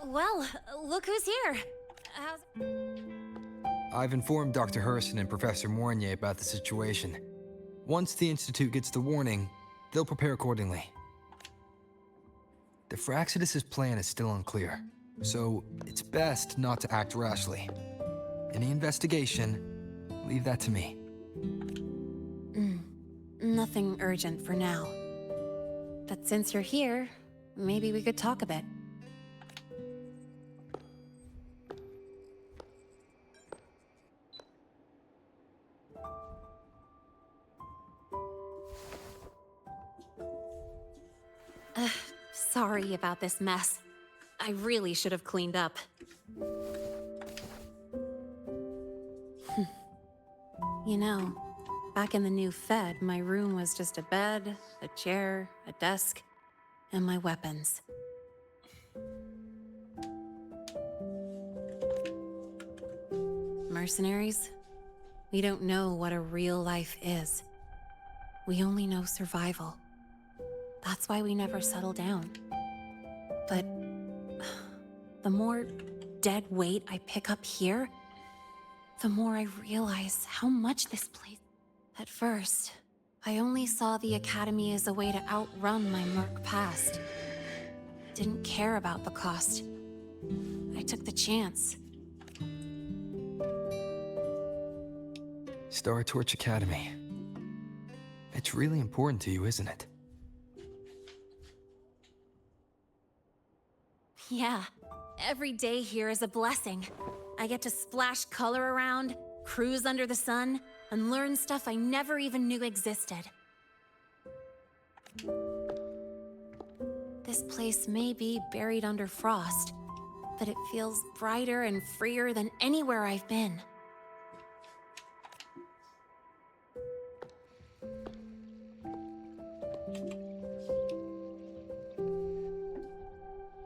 Well, look who's here. I've informed Dr. Hurston and Professor Mournier about the situation. Once the Institute gets the warning, they'll prepare accordingly. The Fraxidus' plan is still unclear, so it's best not to act rashly. Any investigation, leave that to me. Nothing urgent for now. But since you're here, maybe we could talk a bit. Sorry about this mess. I really should have cleaned up. You know, back in the new Fed, my room was just a bed, a chair, a desk, and my weapons. Mercenaries? We don't know what a real life is. We only know survival. That's why we never settle down. But the more dead weight I pick up here, the more I realize how much this place... At first, I only saw the Academy as a way to outrun my merc past. Didn't care about the cost. I took the chance. Star Torch Academy. It's really important to you, isn't it? Yeah, every day here is a blessing. I get to splash color around, cruise under the sun, and learn stuff I never even knew existed. This place may be buried under frost, but it feels brighter and freer than anywhere I've been.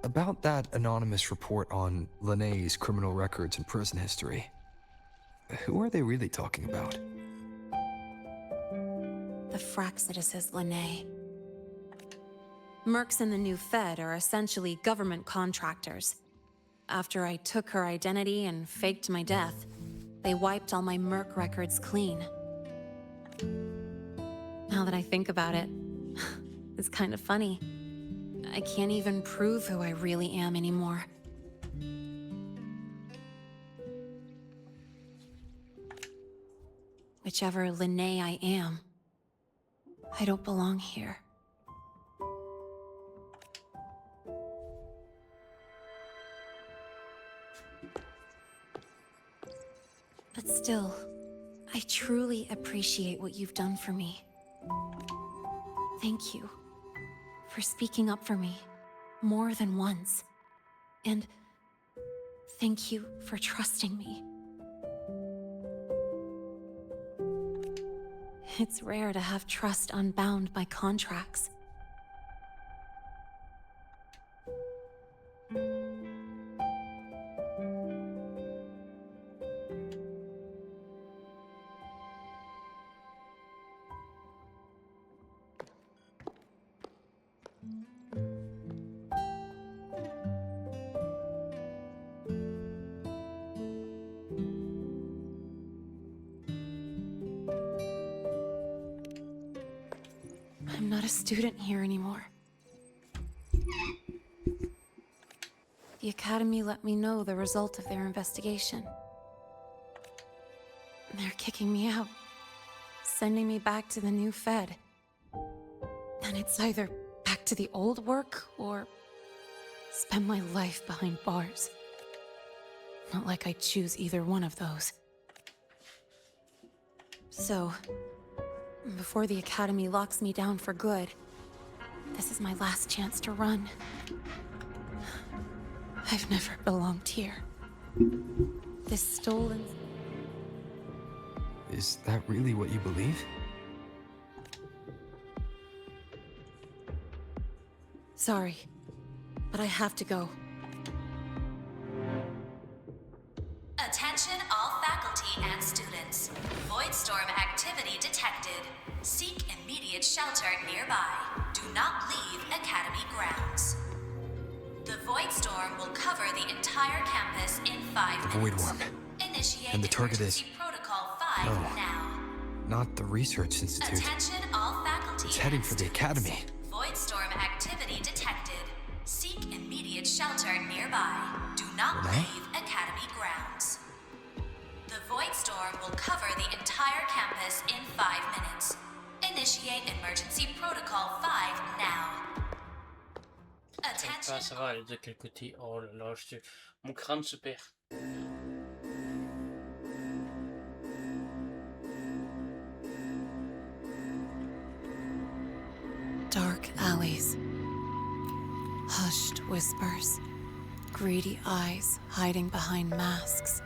About that anonymous report on Linné's criminal records and prison history, who are they really talking about? The Fraxidus is Linné. Mercs in the new Fed are essentially government contractors. After I took her identity and faked my death, they wiped all my merc records clean. Now that I think about it, it's kind of funny. I can't even prove who I really am anymore. Whichever Linné I am, I don't belong here. But still, I truly appreciate what you've done for me. Thank you for speaking up for me more than once. And thank you for trusting me. It's rare to have trust unbound by contracts. I'm not a student here anymore. The Academy let me know the result of their investigation. They're kicking me out, sending me back to the new Fed. And it's either back to the old work, or spend my life behind bars. Not like I choose either one of those. So, before the Academy locks me down for good, this is my last chance to run. I've never belonged here. This stolen... Is that really what you believe? Sorry, but I have to go. Attention all faculty and students. Voidstorm activity detected. Seek immediate shelter nearby. Do not leave Academy grounds. The Voidstorm will cover the entire campus in 5 minutes. Voidworm. Initiate And the target emergency is... protocol 5 No. now. Not the Research Institute. Attention all faculty It's heading and for the students. Academy. Voidstorm activity detected. Seek immediate shelter nearby. Do not Renee? leave Academy grounds. The Voidstorm will cover the entire campus in 5 minutes. Initiate emergency protocol 5 now. Attention. Ça va aller de quel côté? Oh là là, mon crâne se perd. Dark alleys. Hushed whispers. Greedy eyes hiding behind masks.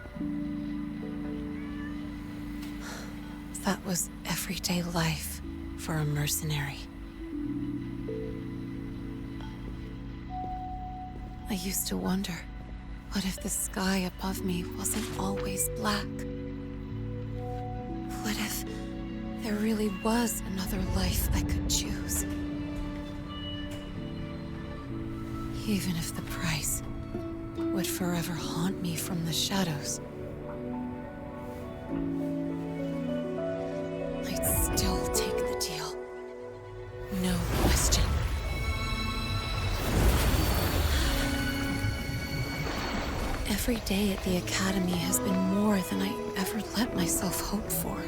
That was everyday life for a mercenary. I used to wonder, what if the sky above me wasn't always black? What if there really was another life I could choose? Even if the price would forever haunt me from the shadows, I'd still take the deal. No question. Every day at the Academy has been more than I ever let myself hope for.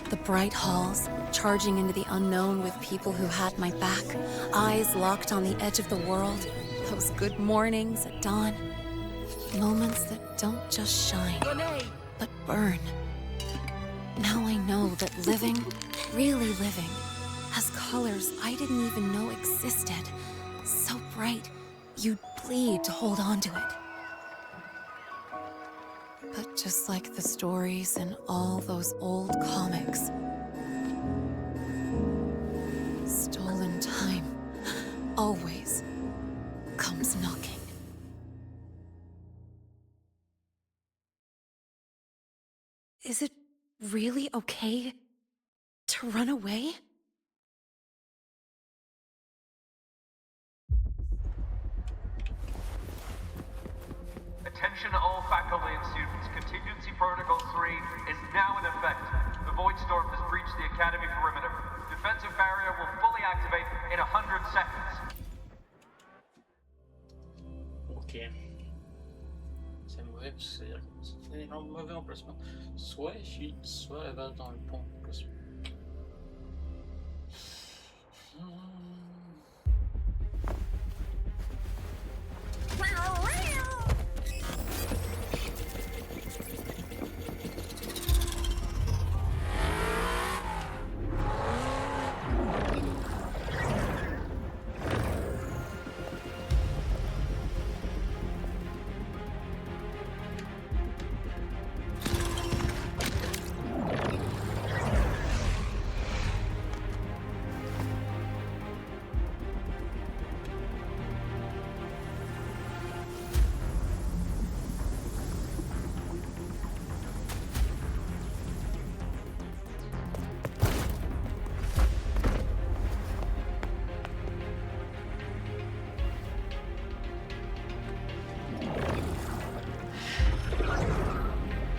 The bright halls, charging into the unknown with people who had my back, eyes locked on the edge of the world, those good mornings at dawn. Moments that don't just shine, but burn. Now I know that living, really living, has colors I didn't even know existed. So bright, you'd bleed to hold on to it. But just like the stories in all those old comics, stolen time always comes knocking. Is it really okay to run away? Attention all faculty and students. Contingency Protocol 3 is now in effect. The Voidstorm has breached the Academy perimeter. Defensive barrier will fully activate in 100 seconds. Ok. C'est mauvais parce que c'est un mauvais emplacement. Soit ici, soit là-bas dans le pont.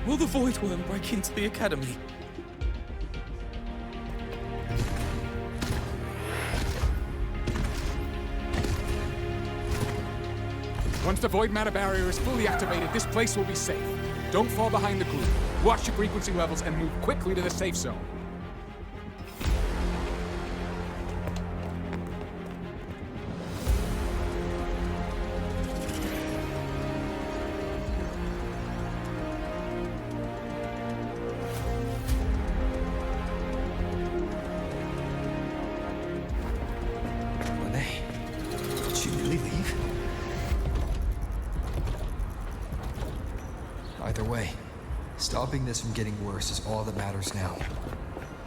Will the Voidworm break into the Academy? Once the void matter barrier is fully activated, this place will be safe. Don't fall behind the group. Watch your frequency levels and move quickly to the safe zone. Did she really leave? Either way, stopping this from getting worse is all that matters now.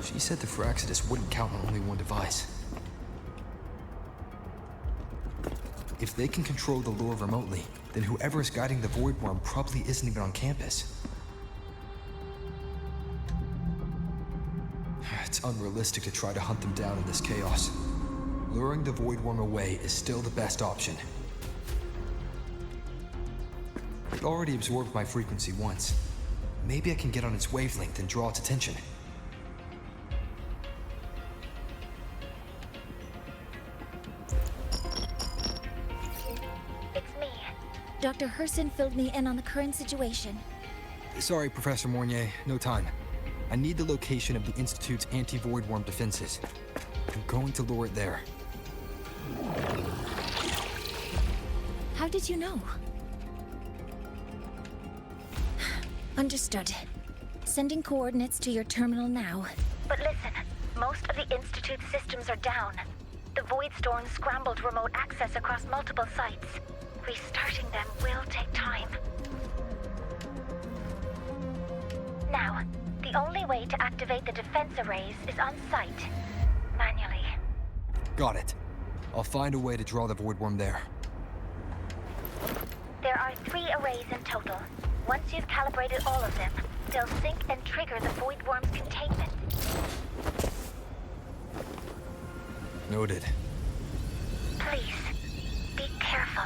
She said the Phraxidus wouldn't count on only one device. If they can control the lure remotely, then whoever is guiding the Void Worm probably isn't even on campus. It's unrealistic to try to hunt them down in this chaos. Luring the Void Worm away is still the best option. It already absorbed my frequency once. Maybe I can get on its wavelength and draw its attention. It's me. Dr. Herson filled me in on the current situation. Sorry, Professor Mornier, no time. I need the location of the Institute's anti-Void Worm defenses. I'm going to lure it there. How did you know? Understood. Sending coordinates to your terminal now. But listen, most of the Institute's systems are down. The Void Storm scrambled remote access across multiple sites. Restarting them will take time. Now, the only way to activate the defense arrays is on site. Manually. Got it. I'll find a way to draw the Void Worm there. There are 3 arrays in total. Once you've calibrated all of them, they'll sync and trigger the Void Worm's containment. Noted. Please, be careful.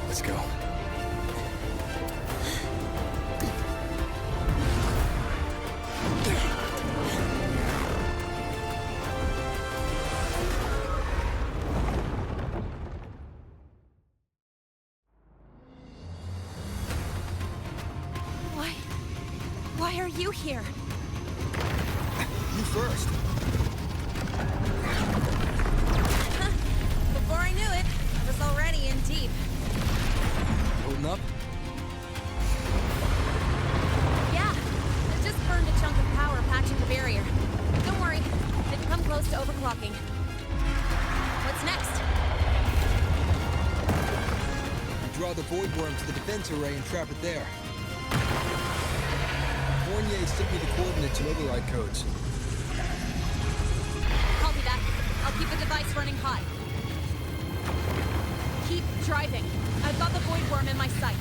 Let's go. Why are you here? You first. Before I knew it, I was already in deep. Holding up? Yeah, I just burned a chunk of power patching the barrier. Don't worry, they've come close to overclocking. What's next? You draw the Void Worm to the defense array and trap it there. Fournier sent me the coordinates and override codes. Copy that. I'll keep the device running hot. Keep driving. I've got the Void Worm in my sights.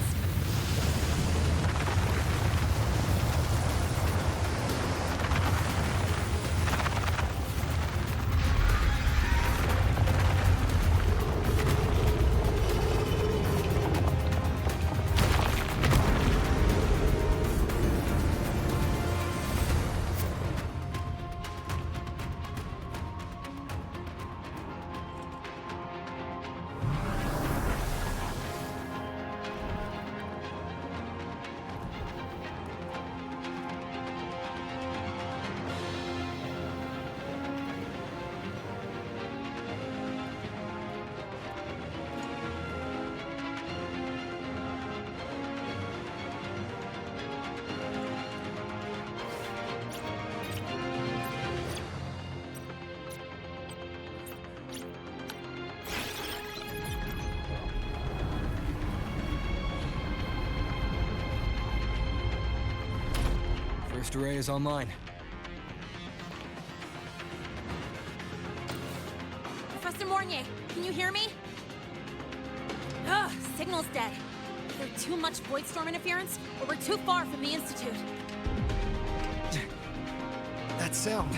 rift array is online. Professor Mornier, can you hear me? Ugh, signal's dead. Either too much void storm interference, or we're too far from the Institute. That sound.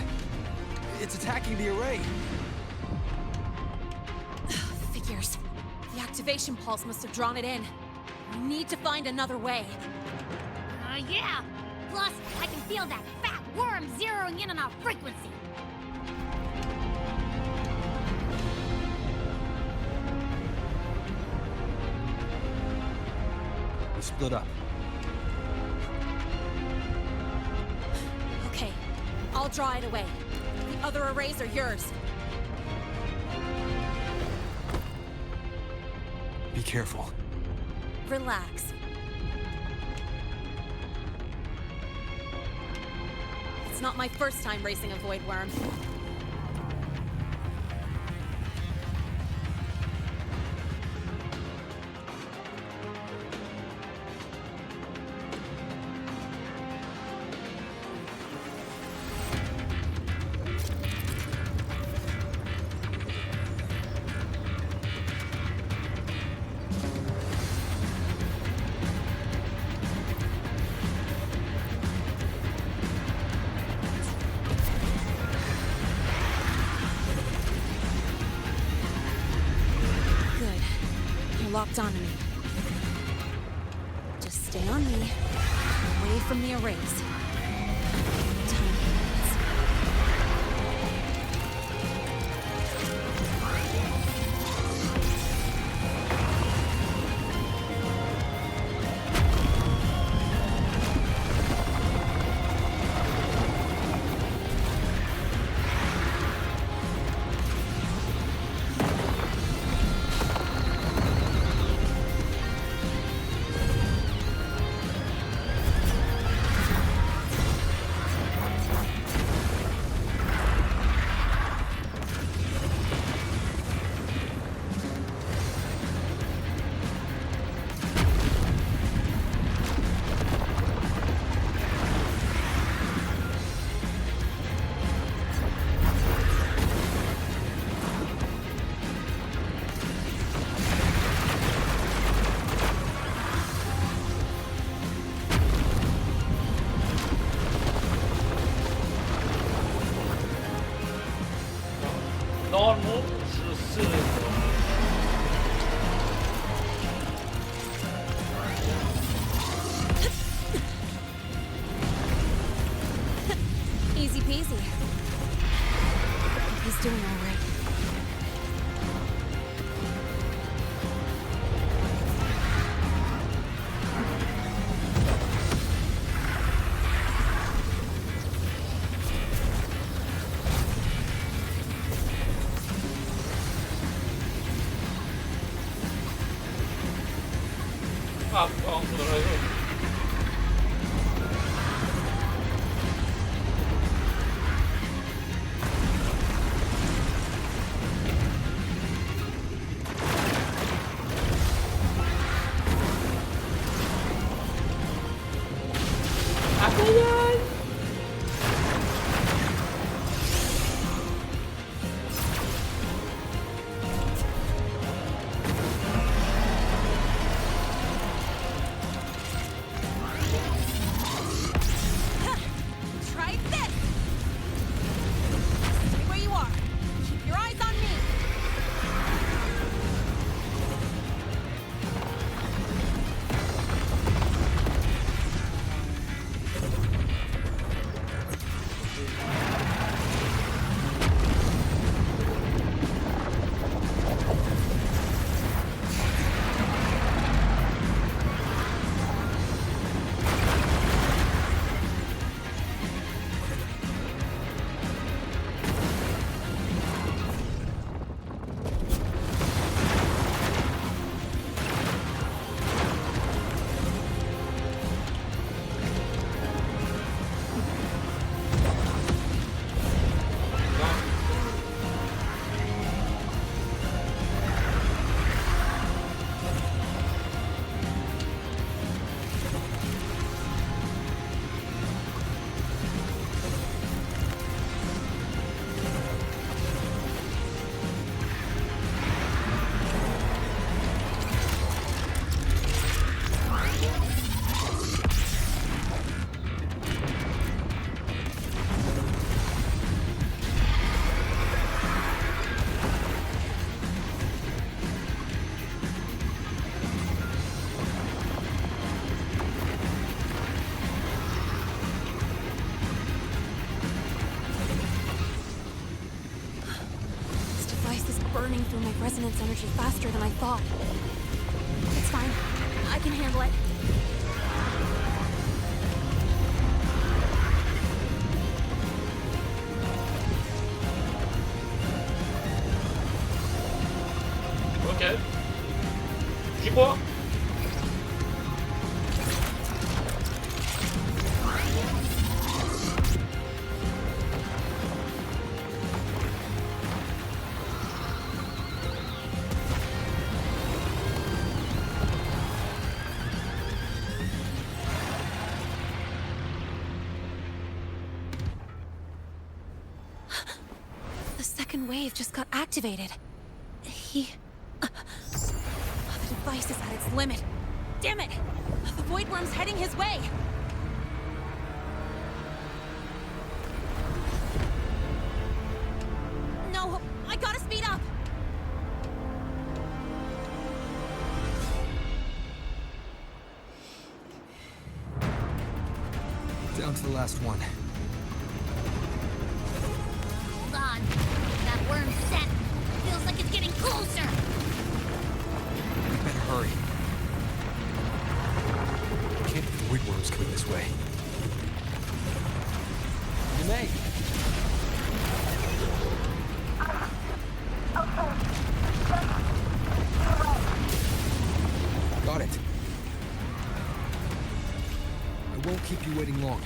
It's attacking the array. Figures. The activation pulse must have drawn it in. We need to find another way. Yeah! Plus, I can feel that fat worm zeroing in on our frequency. We split up. Okay, I'll draw it away. The other arrays are yours. Be careful. Relax. It's not my first time racing a void worm. Locked onto me. Just stay on me, away from the arrays. Tiny minutes. Normal 14. Easy peasy. He's doing all right. burning through my resonance energy faster than I thought. It's fine. I can handle it. Ok. J'y crois. The second wave just got activated. The device is at its limit. Damn it! The Void Worm's heading his way! No! I gotta speed up! Down to the last one. Hold on. That worm's set. Feels like it's getting closer. Better hurry. Can't be the Void Worms coming this way. Renee! Got it. I won't keep you waiting long.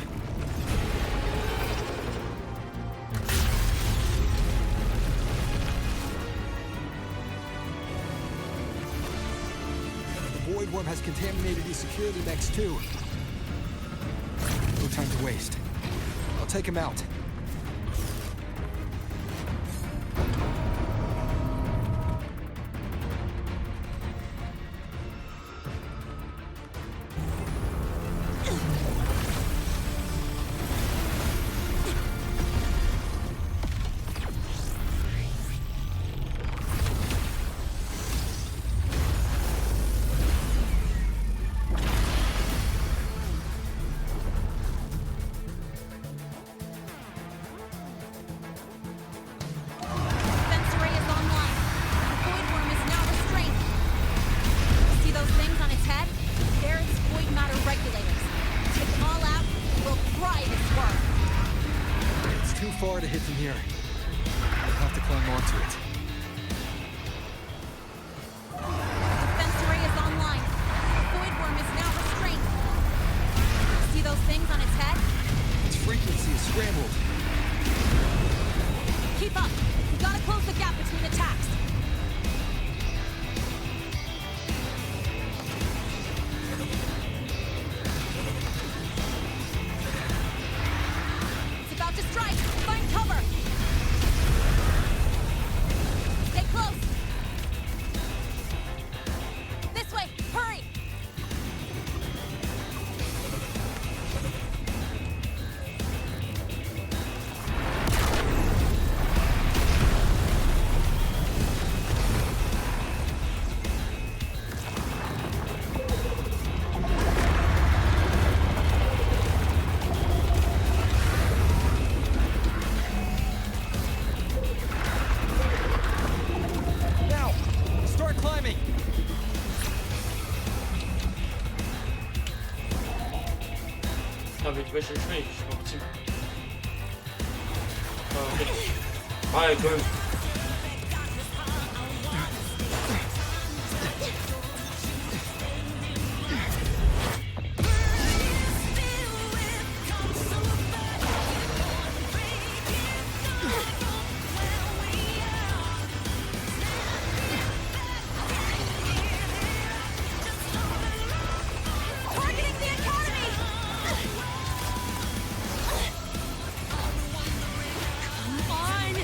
The Void Worm has contaminated these security mechs too. No time to waste. I'll take him out. Far to hit from here. I'll have to climb onto it. Defense array is online. The Void Worm is now restrained. See those things on its head? Its frequency is scrambled. Keep up. We gotta close the gap between attacks. It's about to strike. Find cover. Stay close. This way. Hurry. Now, start climbing. Ah, mais tu vas chercher, je suis parti. Ah, ok. Ouais, quand même. Targeting the academy! Come on!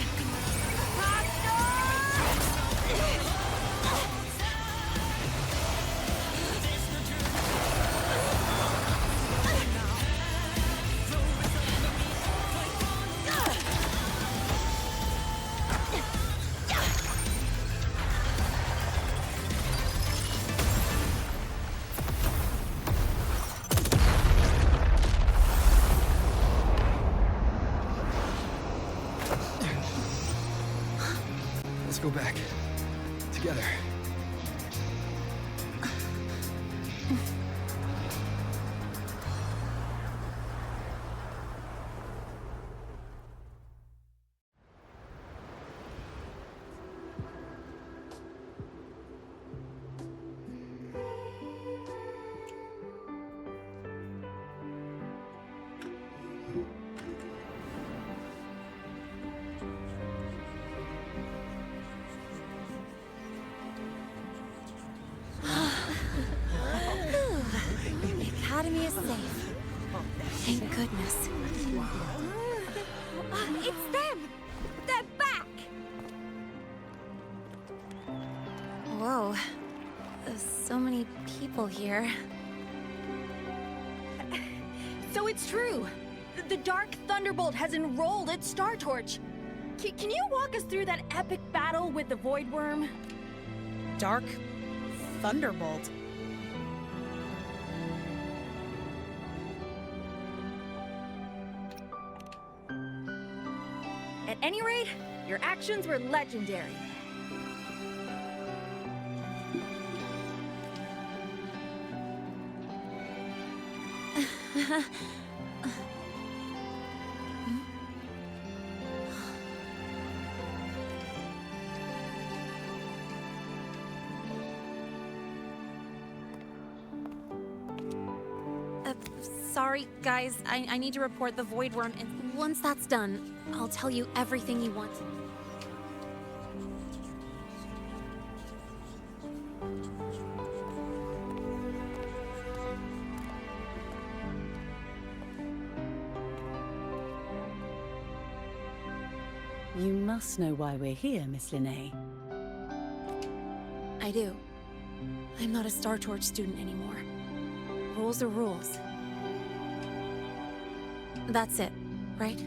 Let's go back. together. The Academy is safe. Thank goodness. It's them! They're back! Whoa. There's so many people here. So it's true! The Dark Thunderbolt has enrolled at Star Torch! Can you walk us through that epic battle with the Void Worm? Dark Thunderbolt? At any rate, your actions were legendary. Sorry, guys. I need to report the Void Worm, and once that's done, I'll tell you everything you want. You must know why we're here, Miss Linnea. I do. I'm not a Star Torch student anymore. Rules are rules. That's it, right?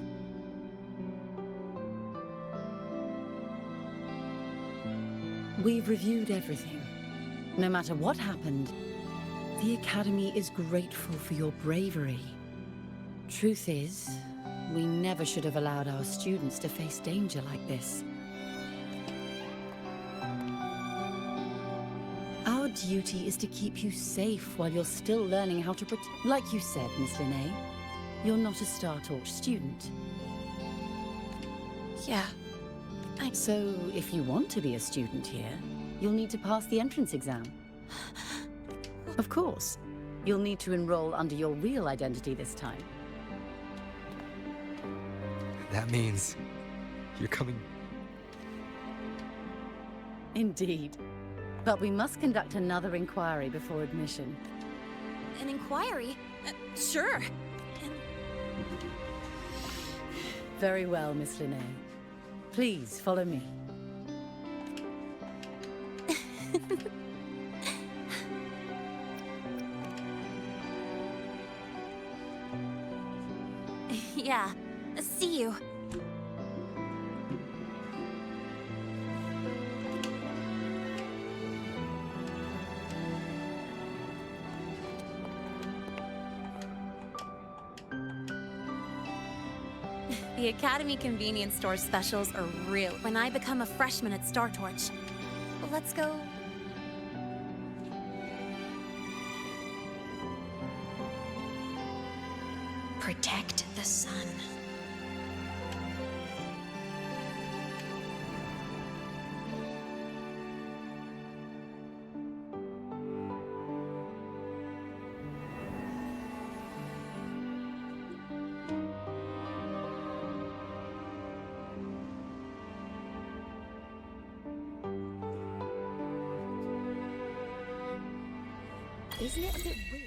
We've reviewed everything. No matter what happened, the Academy is grateful for your bravery. Truth is, we never should have allowed our students to face danger like this. Our duty is to keep you safe while you're still learning how to protect. Like you said, Miss Linnea, you're not a Star Torch student. Yeah. So, if you want to be a student here, you'll need to pass the entrance exam. Of course, you'll need to enroll under your real identity this time. That means you're coming. Indeed. But we must conduct another inquiry before admission. An inquiry? Sure. Very well, Miss Linnea. Please, follow me. Yeah. See you. The Academy convenience store specials are real. When I become a freshman at Star Torch, let's go. Protect the sun. Isn't it a bit weird?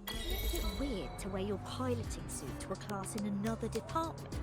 Isn't it a bit weird to wear your piloting suit to a class in another department?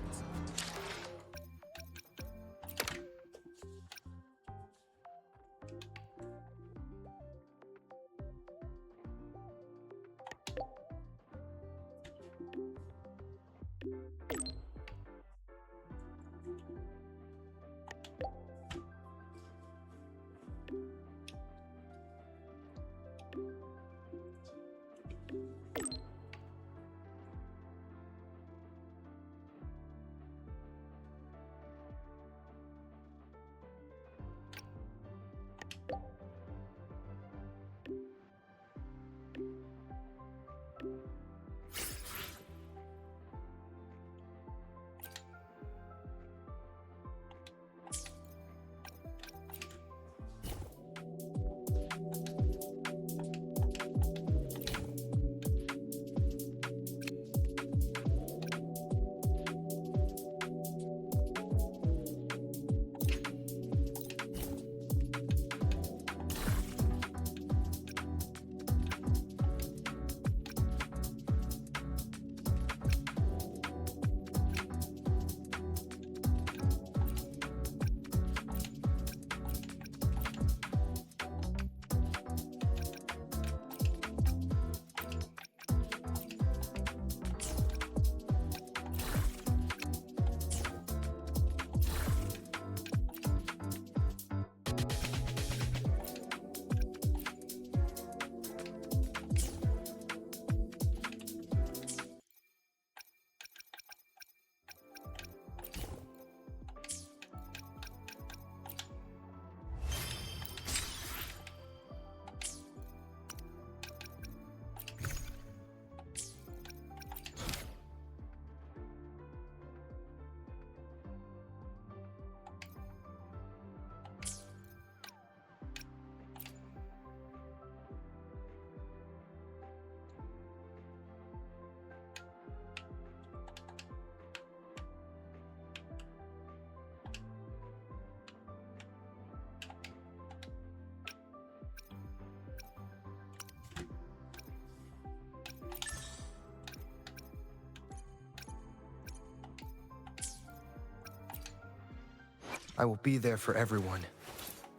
I will be there for everyone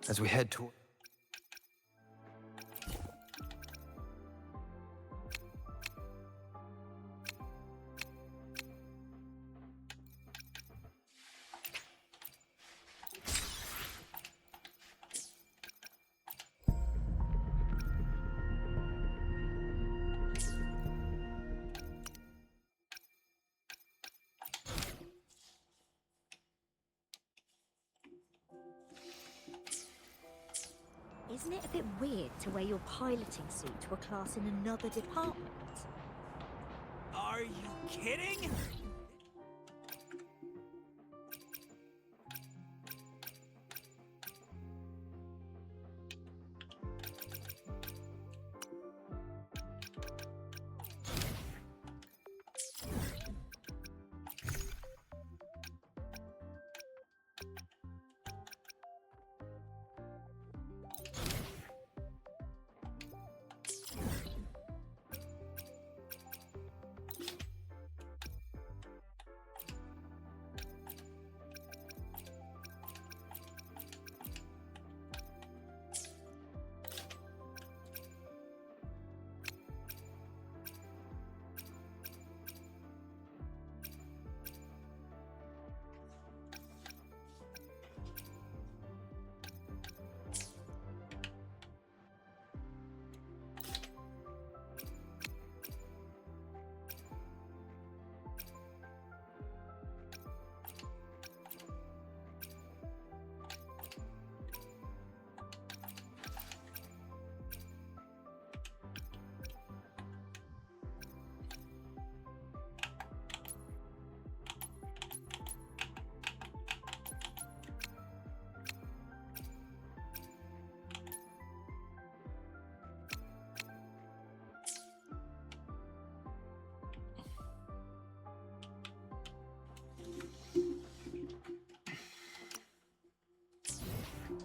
as we head toward... Isn't it a bit weird to wear your piloting suit to a class in another department? Are you kidding?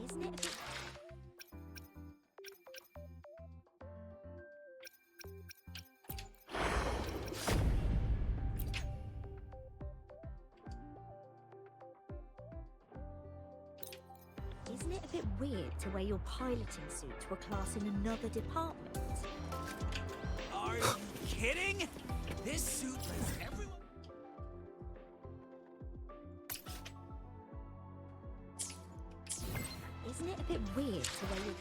Isn't it a bit... Isn't it a bit weird to wear your piloting suit to a class in another department? Are you kidding? This suit lets everyone... Isn't it a bit weird to wear your...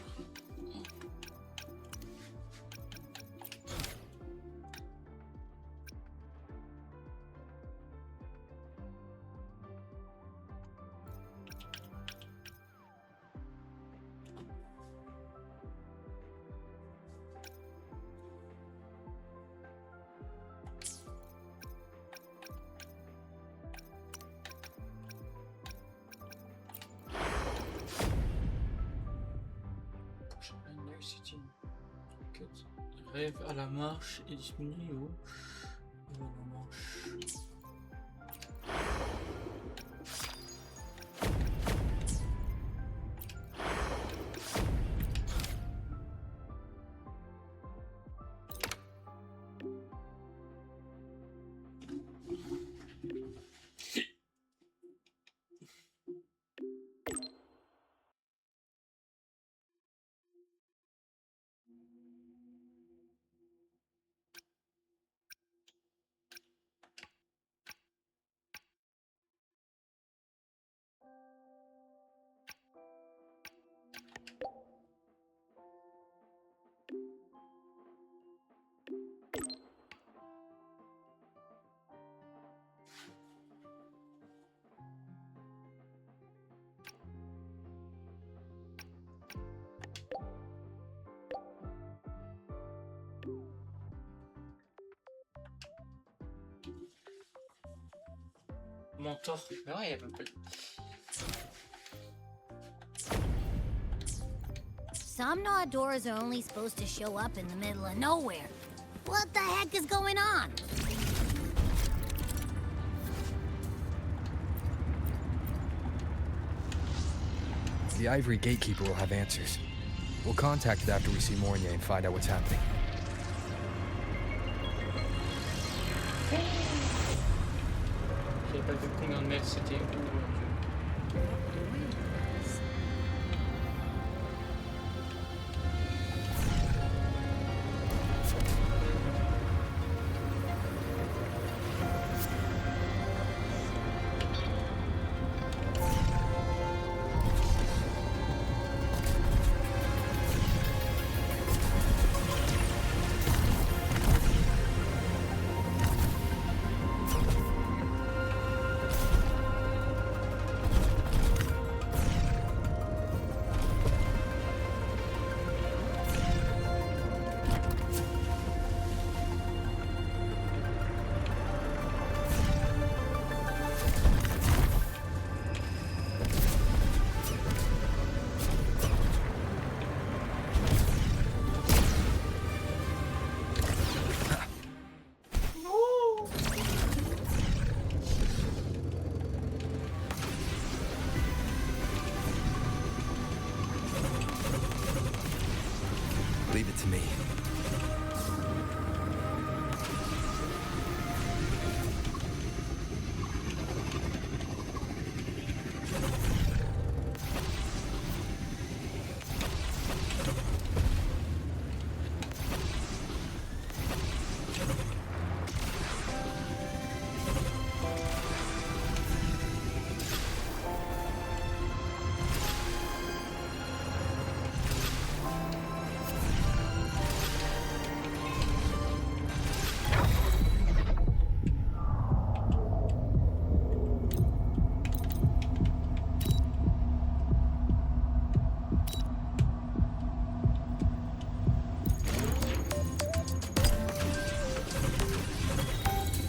Rêve à la marche et diminue au la marche. Mentor. Mais ouais, il y a pas de... Some Naudoras are only supposed to show up in the middle of nowhere. What the heck is going on? The Ivory Gatekeeper will have answers. We'll contact it after we see Mornier and find out what's happening. J'ai pas vu qu'on en met, c'était où? Leave it to me.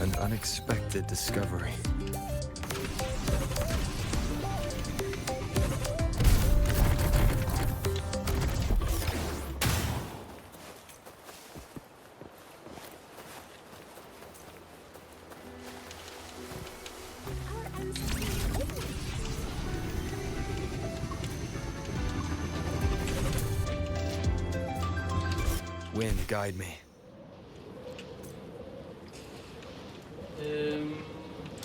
An unexpected discovery. Wind, guide me.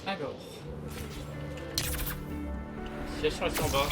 Alors. Situation est en bas.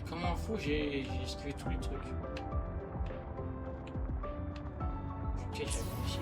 Comme un fou, j'ai esquivé tous les trucs. Ok, j'ai réussi.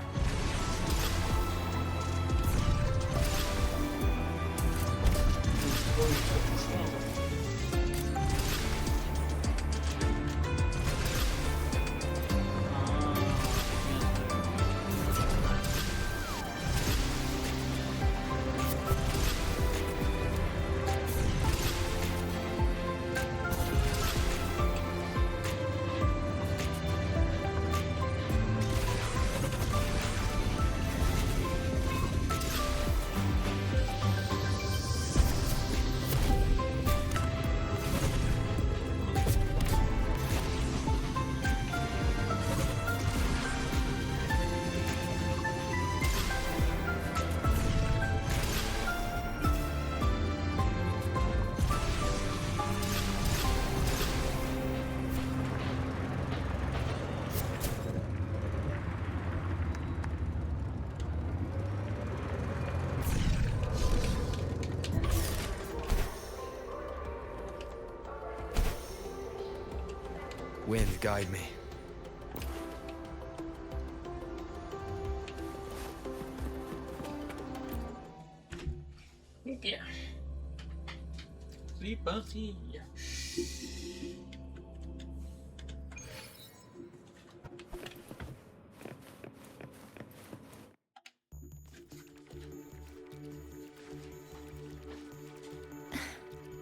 Wind, guide me. Bien. C'est parti.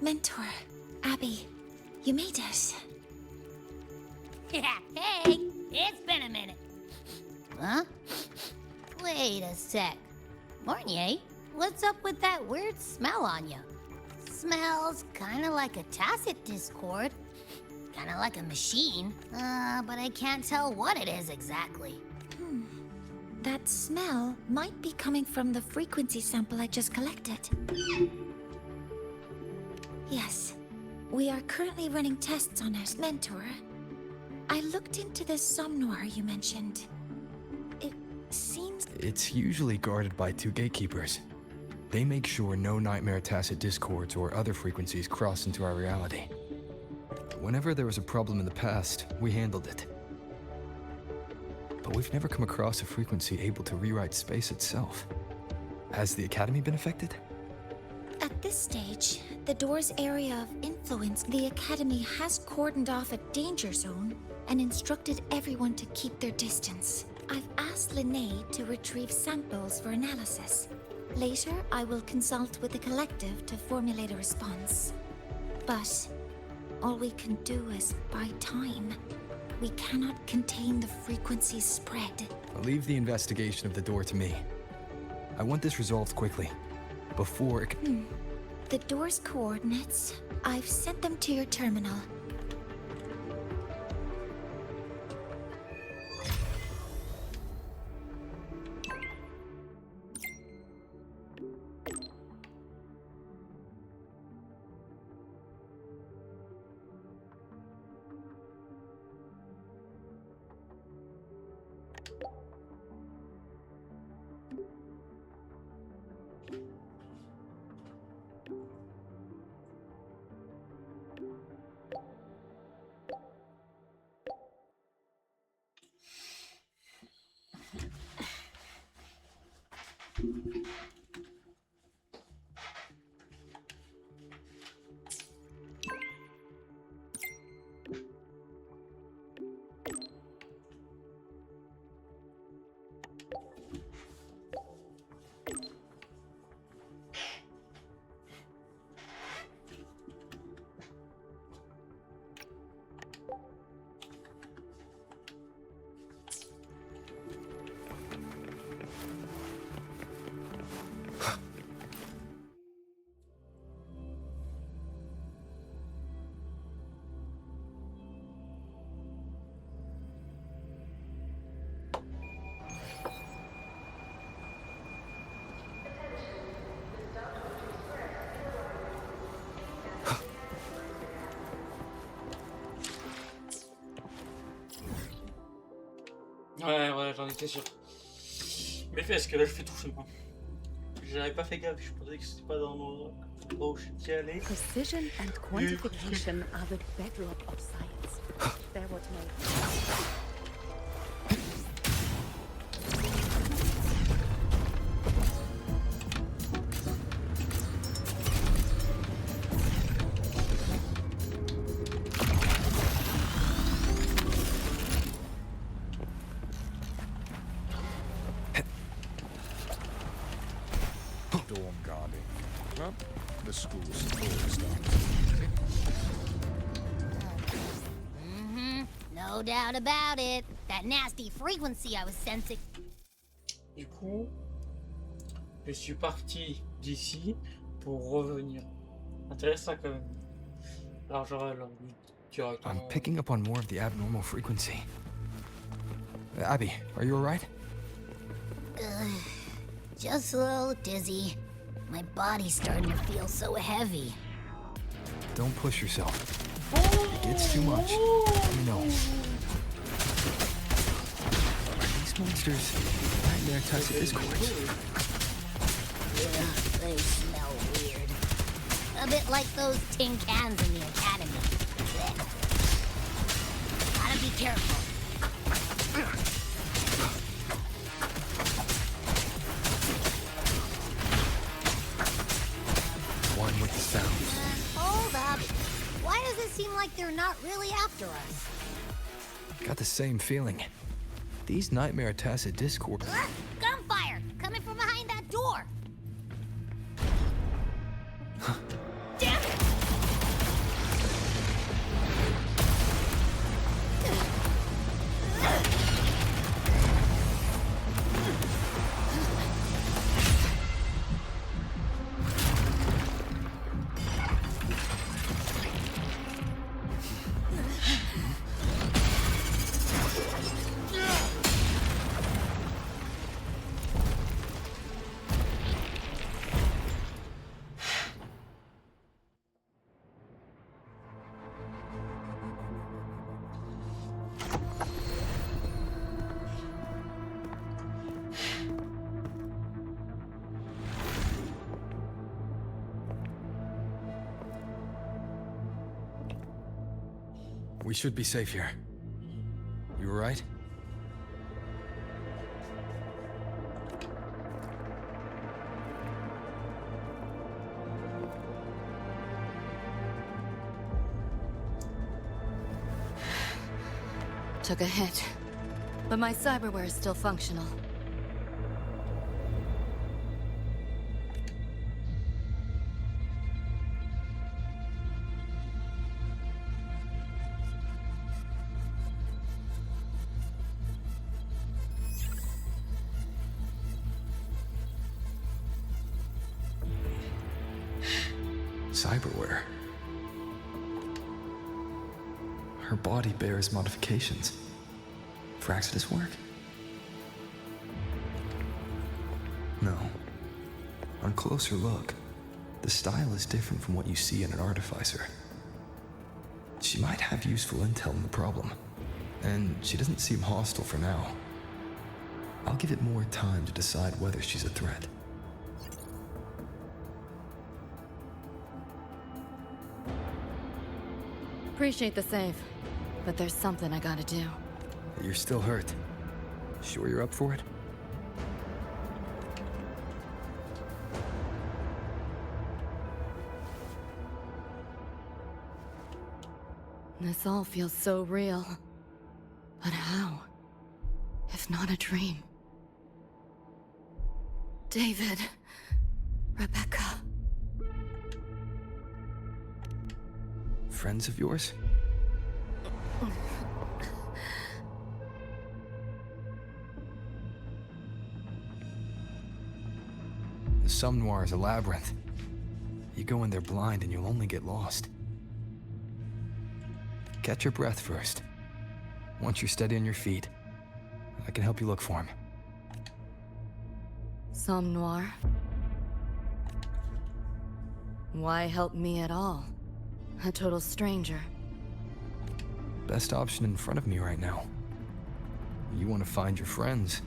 Mentor, Abby, you made it. Yeah, hey, it's been a minute. Huh? Wait a sec. Mornier, what's up with that weird smell on you? Smells kinda like a tacit discord. Kinda like a machine. But I can't tell what it is exactly. That smell might be coming from the frequency sample I just collected. Yes, we are currently running tests on it, Mentor. I looked into the somnoir you mentioned. It seems... It's usually guarded by 2 gatekeepers. They make sure no nightmare tacit discords or other frequencies cross into our reality. Whenever there was a problem in the past, we handled it. But we've never come across a frequency able to rewrite space itself. Has the Academy been affected? At this stage, the door's area of influence, the Academy has cordoned off a danger zone and instructed everyone to keep their distance. I've asked Linnae to retrieve samples for analysis. Later, I will consult with the collective to formulate a response. But all we can do is buy time. We cannot contain the frequency's spread. I'll leave the investigation of the door to me. I want this resolved quickly, before it can... The door's coordinates, I've sent them to your terminal. Ouais, j'en étais sûr. Mais est-ce que là je fais tout chez moi? J'avais pas fait gaffe, je pensais que c'était pas dans l'endroit où j'étais allé. Precision and quantification are the bedrock of science. They're what make... Dorm guarding. Well, the school's always starting. No doubt about it. That nasty frequency I was sensing. Du coup, je suis parti d'ici pour revenir. Intéressant quand même. Alors j'aurais directement... I'm picking up on more of the abnormal frequency. Abby, are you alright? Just a little dizzy. My body's starting to feel so heavy. Don't push yourself. If it gets too much, let me know. These monsters, nightmare tacit discords. They smell weird. A bit like those tin cans in the academy. Blech. be careful. One with the sounds. Hold up. Why does it seem like they're not really after us? Got the same feeling. These nightmare tacit discord. Gunfire! Coming from behind that door! Damn it! We should be safe here. You alright? Took a hit, but my cyberware is still functional. Cyberware. Her body bears modifications. For Exodus work? No. On closer look, the style is different from what you see in an artificer. She might have useful intel on the problem, and she doesn't seem hostile for now. I'll give it more time to decide whether she's a threat. Appreciate the save, but there's something I gotta do. You're still hurt. Sure you're up for it? This all feels so real. But how? If not a dream? David. Rebecca. Friends of yours? The Somme Noir is a labyrinth. You go in there blind and you'll only get lost. Catch your breath first. Once you're steady on your feet, I can help you look for him. Somme Noir? Why help me at all? A total stranger. Best option in front of me right now. You want to find your friends,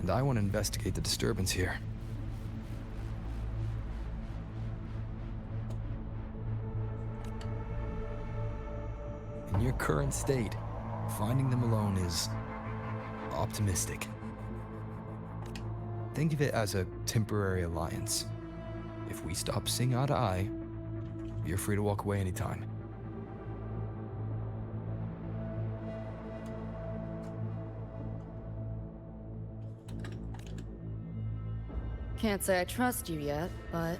and I want to investigate the disturbance here. In your current state, finding them alone is optimistic. Think of it as a temporary alliance. If we stop seeing eye to eye, you're free to walk away anytime. Can't say I trust you yet, but...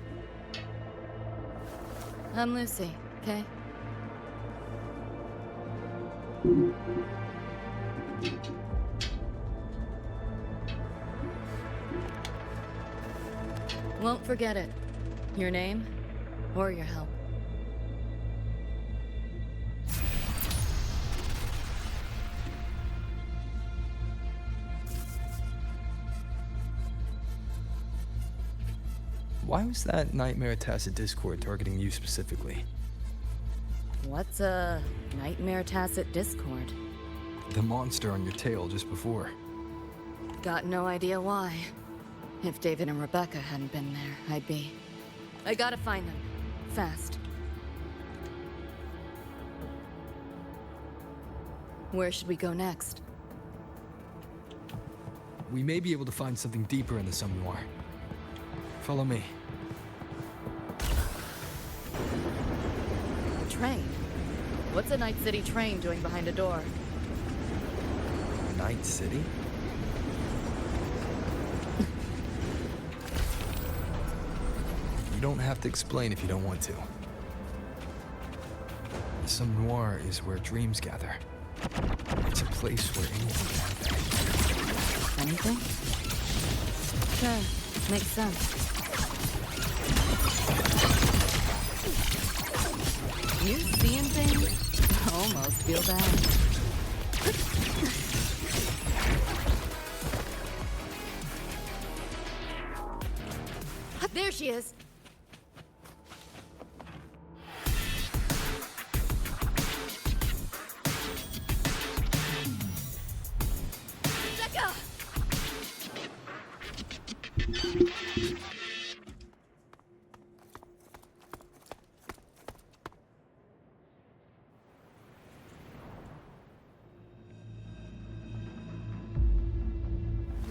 I'm Lucy, okay? Won't forget it. Your name, or your help. Why was that Nightmare Tacit Discord targeting you specifically? What's a Nightmare Tacit Discord? The monster on your tail just before. Got no idea why. If David and Rebecca hadn't been there, I'd be... I gotta find them. Fast. Where should we go next? We may be able to find something deeper in the Somme Noir. Follow me. A train? What's a Night City train doing behind a door? Night City? You don't have to explain if you don't want to. The Somme Noir is where dreams gather. It's a place where anything can happen. Anything? Sure, makes sense. You seeing things? Almost feel bad. There she is! Becca!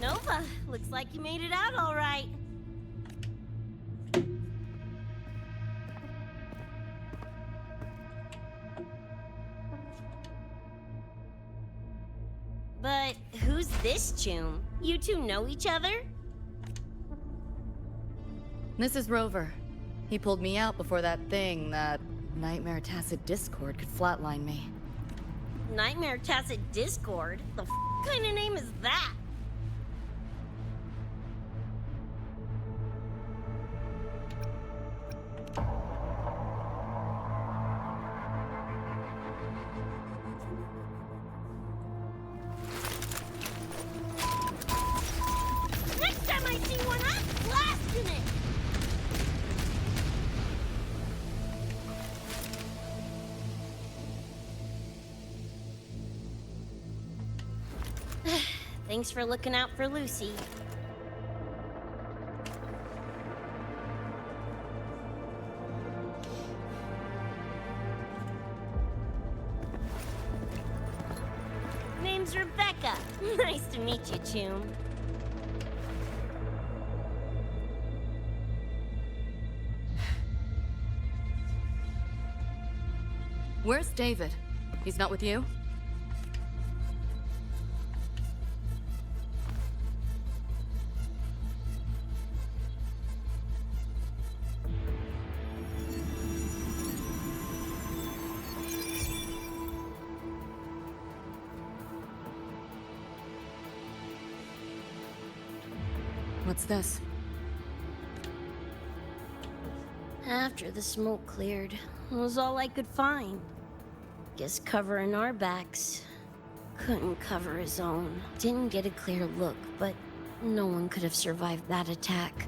Nova, looks like you made it out all right. But who's this chum? You two know each other? This is Rover. He pulled me out before that thing, that Nightmare Tacit Discord, could flatline me. Nightmare Tacit Discord? The kind of name is that? Next time I see one, I'm blasting it! Thanks for looking out for Lucy. Name's Rebecca. Nice to meet you, chum. Where's David? He's not with you? What's this? After the smoke cleared, it was all I could find. Guess covering our backs. Couldn't cover his own. Didn't get a clear look, but no one could have survived that attack.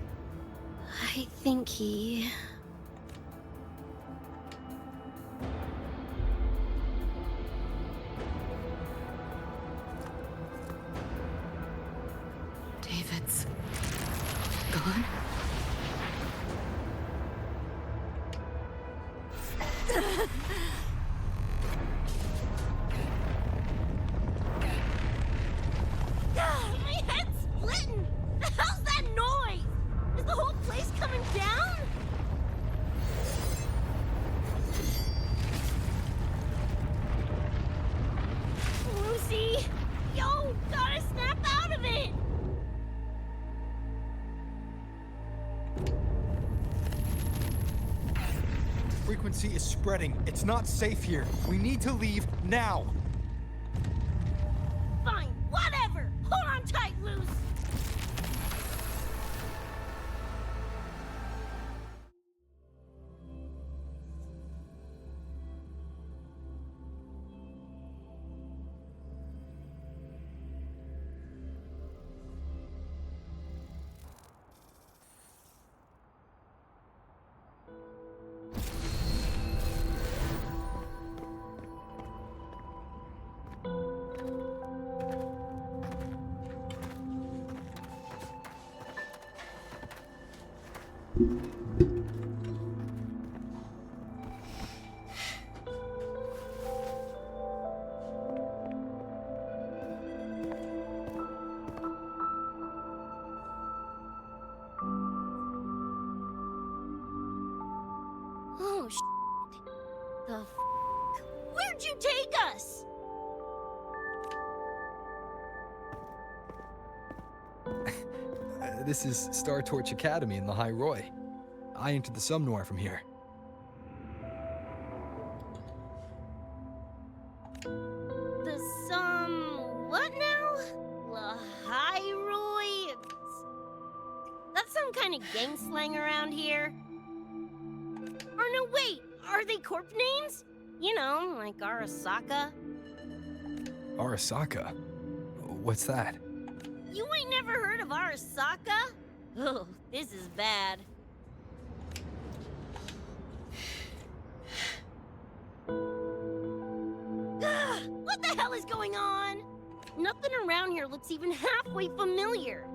I think he... David's gone? My head's splitting! The hell's that noise? Is the whole place coming down? Lucy! Yo, gotta snap out of it! Frequency is spreading. It's not safe here. We need to leave now. Fine, whatever! Hold on tight, Luce! The f***? Where'd you take us? This is Star Torch Academy in the High Roy. I entered the Somnoir from here. The what now? High-Roy? That's some kind of gang slang around here. Or no, wait, are they corp names? You know, like Arasaka. Arasaka? What's that? You ain't never heard of Arasaka? Oh, this is bad. What the hell is going on? Nothing around here looks even halfway familiar.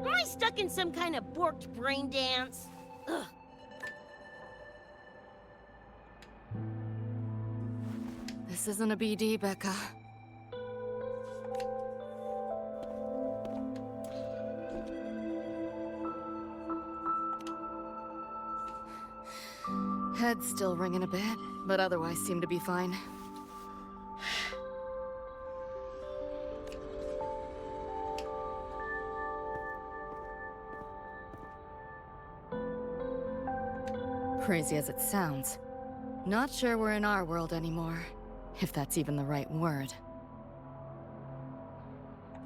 Am I stuck in some kind of borked brain dance? Ugh. This isn't a BD, Becca. Head's still ringing a bit, but otherwise seem to be fine. Crazy as it sounds, not sure we're in our world anymore, if that's even the right word.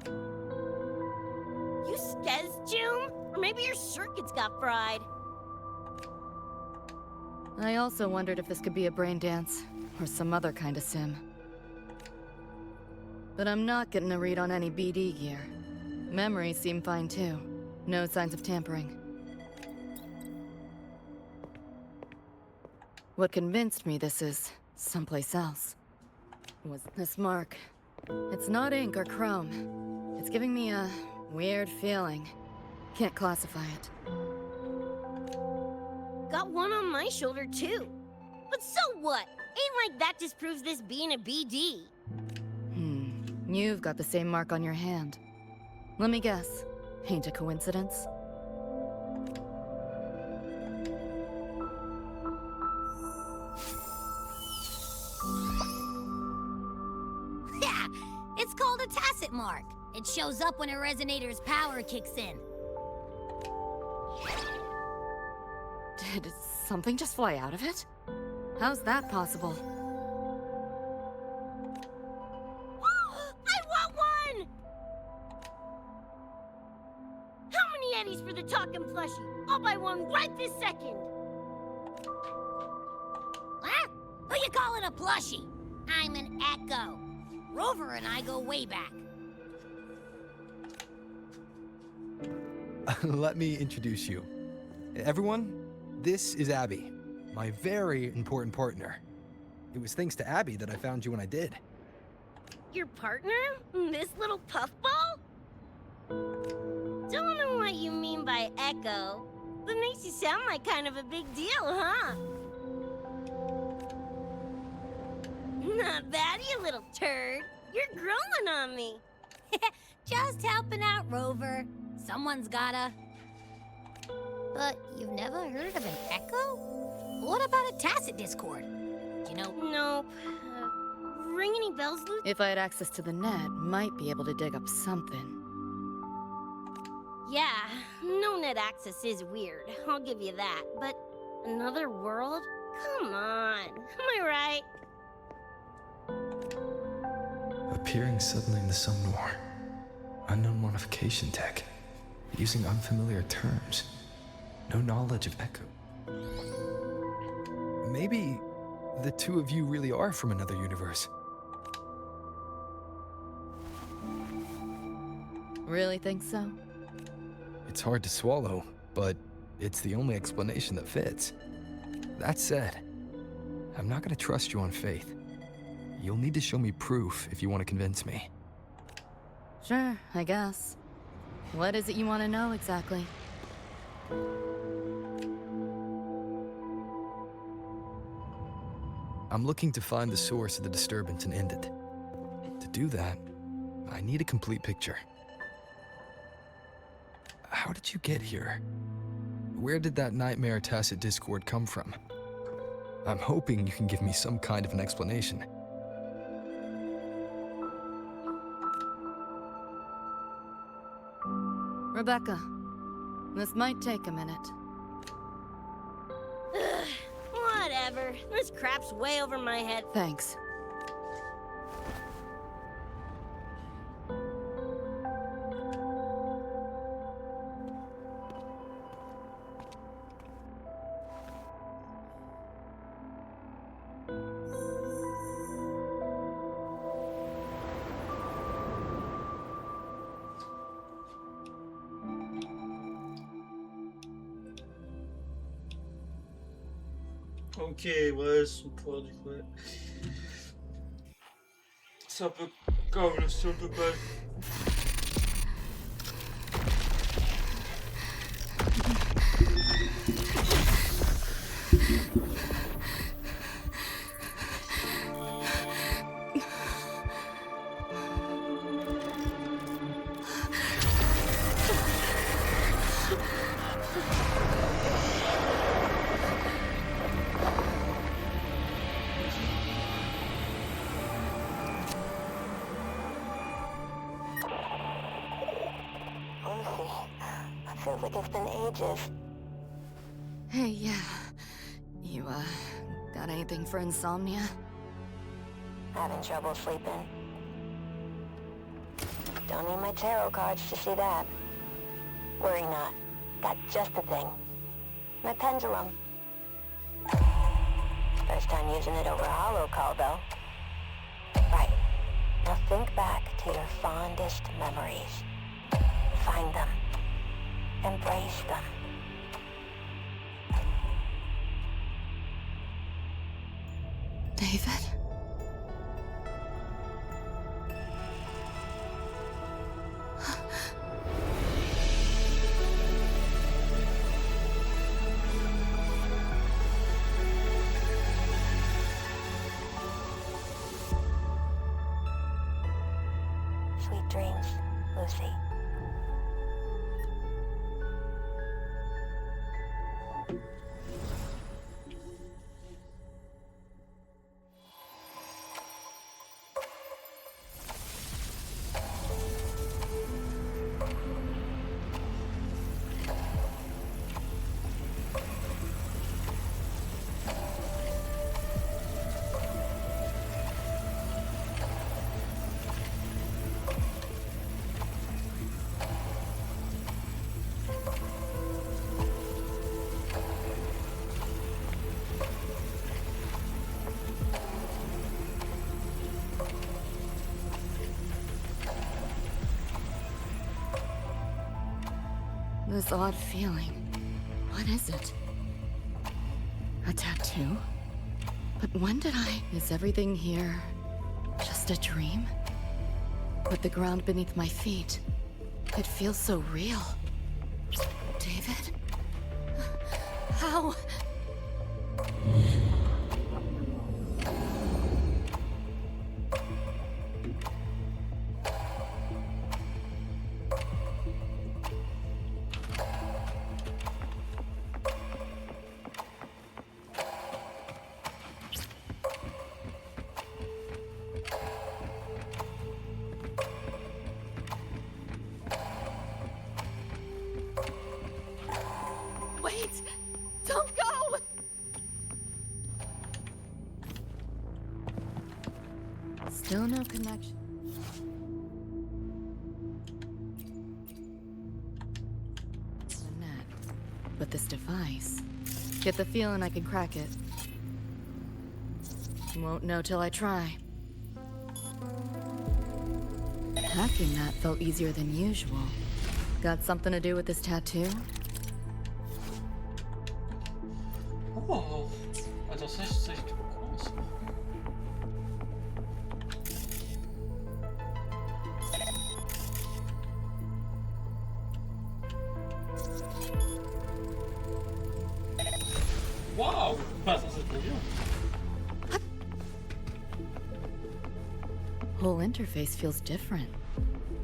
You skez, June? Or maybe your circuits got fried. I also wondered if this could be a brain dance, or some other kind of sim. But I'm not getting a read on any BD gear. Memories seem fine too. No signs of tampering. What convinced me this is someplace else was this mark. It's not ink or chrome. It's giving me a weird feeling. Can't classify it. Got one on my shoulder too. But so what? Ain't like that disproves this being a BD. You've got the same mark on your hand. Let me guess. Ain't a coincidence? Yeah, it's called a tacit mark. It shows up when a resonator's power kicks in. Did something just fly out of it? How's that possible? I want one! How many eddies for the talking plushie? I'll buy one right this second. Huh? Who you calling a plushie? I'm an Echo. Rover and I go way back. Let me introduce you. Everyone, this is Abby, my very important partner. It was thanks to Abby that I found you when I did. Your partner? This little puffball? Don't know what you mean by Echo, but makes you sound like kind of a big deal, huh? Not bad, you little turd. You're growing on me. Just helping out, Rover. Someone's gotta. But you've never heard of an Echo? What about a tacit discord? Do you know? Nope. Ring any bells, Luke? If I had access to the net, might be able to dig up something. Yeah, no net access is weird. I'll give you that. But another world? Come on. Am I right? Appearing suddenly in the Somnoir. Unknown modification tech. Using unfamiliar terms. No knowledge of Echo. Maybe the two of you really are from another universe. Really think so? It's hard to swallow, but it's the only explanation that fits. That said, I'm not gonna trust you on faith. You'll need to show me proof if you want to convince me. Sure, I guess. What is it you want to know exactly? I'm looking to find the source of the disturbance and end it. To do that, I need a complete picture. How did you get here? Where did that nightmare tacit discord come from? I'm hoping you can give me some kind of an explanation. Rebecca, this might take a minute. Whatever. This crap's way over my head. Thanks. Ok, ouais, son pouvoir du coup. C'est un peu comme le sol de base. Feels like it's been ages. Hey, yeah. You, got anything for insomnia? Having trouble sleeping. Don't need my tarot cards to see that. Worry not. Got just the thing. My pendulum. First time using it over a holo call, though. Right. Now think back to your fondest memories. Find them. Embrace them. David? Sweet dreams, Lucy. This odd feeling. What is it? A tattoo? But when did I... Is everything here just a dream? With the ground beneath my feet, it feels so real. David? How? Wait! Don't go! Still no connection. The net. But this device... Get the feeling I can crack it. Won't know till I try. Hacking that felt easier than usual. Got something to do with this tattoo? Oh, attends, ça, je commence. Waouh! Ah, ça c'est trop bien. Whole interface feels different.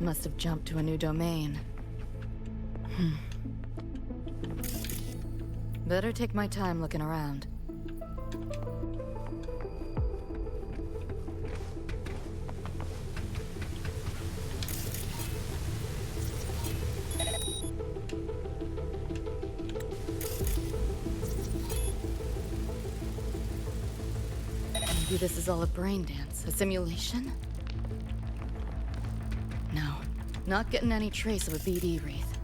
Must have jumped to a new domain. Better take my time looking around. Maybe this is all a brain dance, a simulation? No, not getting any trace of a BD wreath.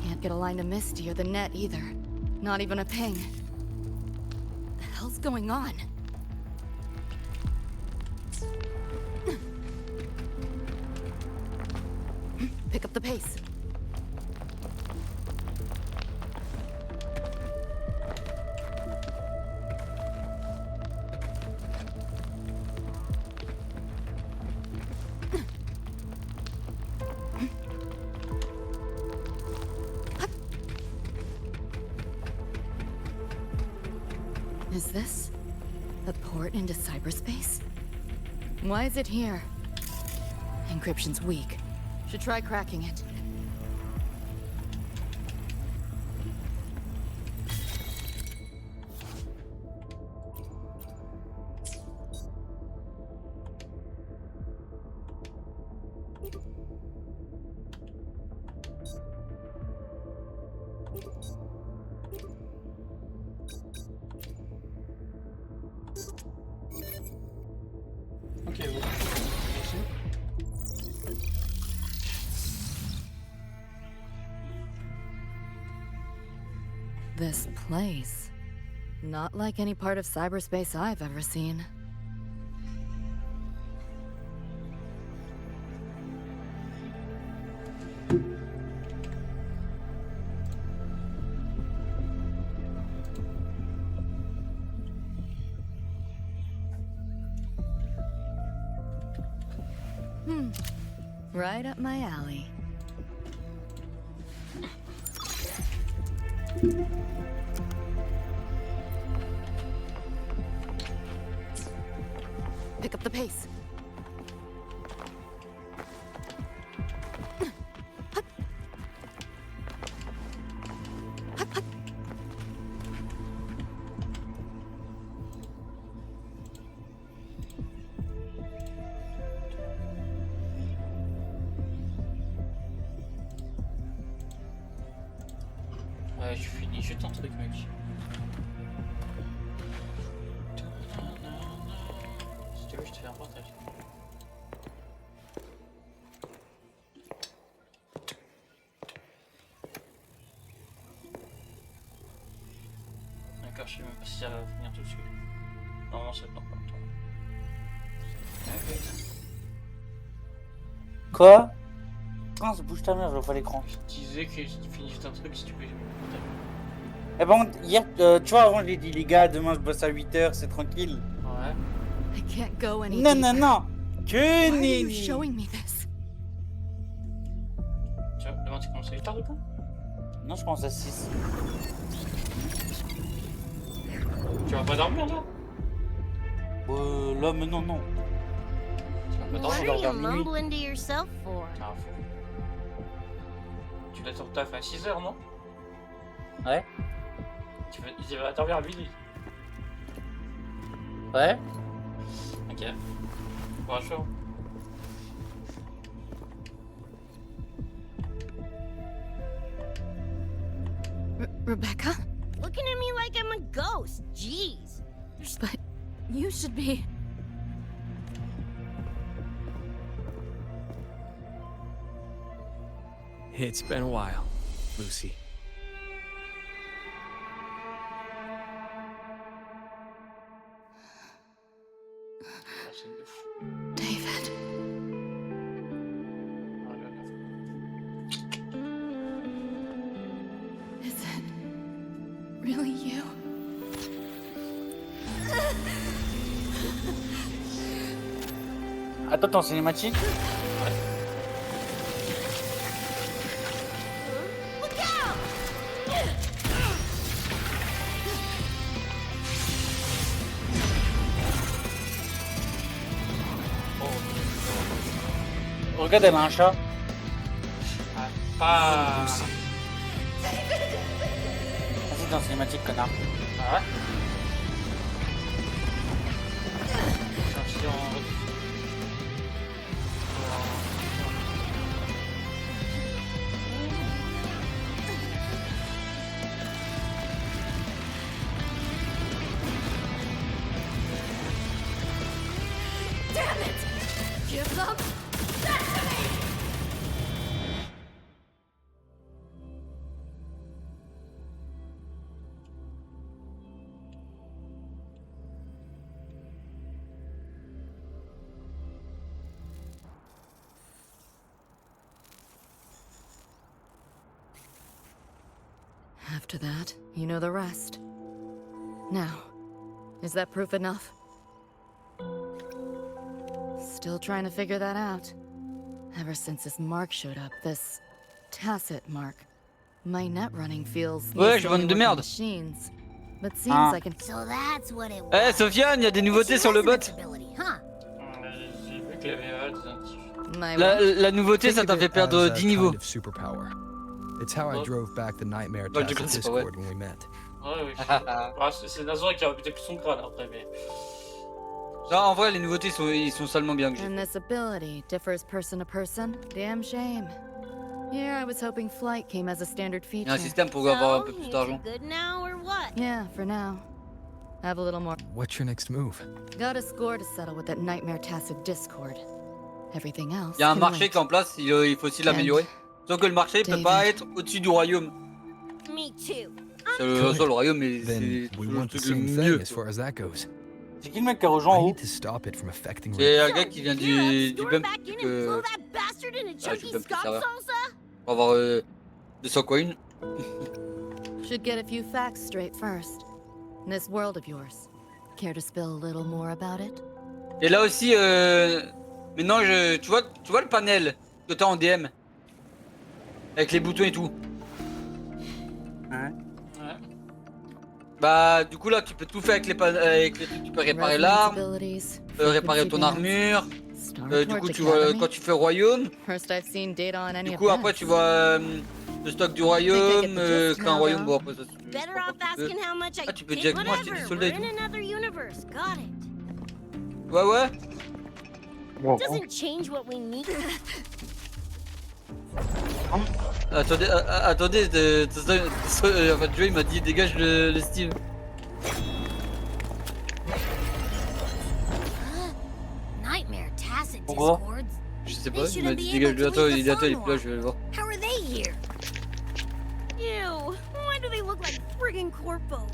Can't get a line to Misty or the net either. Not even a ping. The hell's going on? Pick up the pace. Is this a port into cyberspace? Why is it here? Encryption's weak. Should try cracking it. Ok, bon. This place. Not like any part of cyberspace I've ever seen. Right up my alley. Pick up the pace. Ouais, je finis juste un truc, mec. Si tu veux, je te fais un partage. D'accord, je sais même pas si ça va venir tout de suite. Normalement, ça prend pas longtemps. Quoi? Non, ça bouge ta mère, je vois pas l'écran. Je disais que tu finis juste un truc si tu peux. Eh ben, hier, tu vois, avant, j'ai dit, les gars, demain, je bosse à 8h, c'est tranquille. Ouais. I can't go any Non, deeper. non, non. Que Why are you nenni. showing me this? Tu vois, demain, tu commences à 8h du coup? Non, je pense à 6. Tu vas pas dormir là? Là, mais non, non. Tu vas pas What dormir? are you mumbling to yourself for? Ah, fou. Tu dois être au taf à 6h, non? Ouais. Il va dormir à midi. Ouais. Ok. Bon, chaud. Rebecca? Looking at me like I'm a ghost. Jeez. But you should be... It's been a while, Lucy. David. Is it really you? Attends, t'es en cinématique? Regarde, elle a un chat. Ah. Vas-y, dans cinématique, connard. Ah ouais? After that, you know the rest. Now, is that proof enough? Still trying to figure that out. Ever since this mark showed up, this tacit mark, my net running feels Ouais, je vends de merde. machines, but seems I can. So that's what it was. Eh, Sofiane, il y a des nouveautés sur le bot. Huh? J'ai vu que la VA des anti. La nouveauté, ça t'a fait perdre 10 niveaux. It's how I drove back the nightmare Bah, du test coup, at c'est pas vrai. Discord when we met. Ouais, oui. C'est Nazor qui a rebuté plus son crâne après, mais. Non, en vrai, les nouveautés, ils sont salement bien. And this ability differs person to person. Damn shame. Here I was hoping flight came as a standard Il y feature. a un système pour avoir un peu plus d'argent. Good now or what? Yeah, for now. Have a little more. What's your next move? Got a score to settle with that nightmare tacit Discord. Everything else. Il y a un can marché wait. qui est en place, il faut aussi l'améliorer. Sauf que le marché peut pas être au-dessus du royaume. Me too. Le royaume, Then c'est we le want the truc le same mieux. thing as far as that goes. C'est qui le mec qui a rejoint en I haut? need to stop it from affecting. C'est un gars qui vient du bump. Blow that bastard in a chunky bump skunk serveur. salsa? Pour avoir 200 coins. Should get a few facts straight first. This world of yours. Care to spill a little more about it? Et là aussi, maintenant, tu vois le panel que t'as en DM avec les boutons et tout. Ouais. Bah, du coup, là, tu peux tout faire avec les trucs. Tu peux réparer l'arme, réparer ton armure. Du coup, tu vois, quand tu fais royaume, First I've seen data on any du of coup, après, this. tu vois le stock du royaume, créer un royaume. Bon, après, ça, Better off asking how much I tu peux did directement acheter whatever. des soldats et We're in tout. another universe. Got it. Ouais. Doesn't change what we need. Attendez, en fait, Joey m'a dit dégage le Steam. Nightmare tacit Pourquoi? discords. Je sais pas, il m'a dit dégage-le, attends, il est plus là, je vais le voir. How are they here? Ew. Why do they look like friggin' corpos?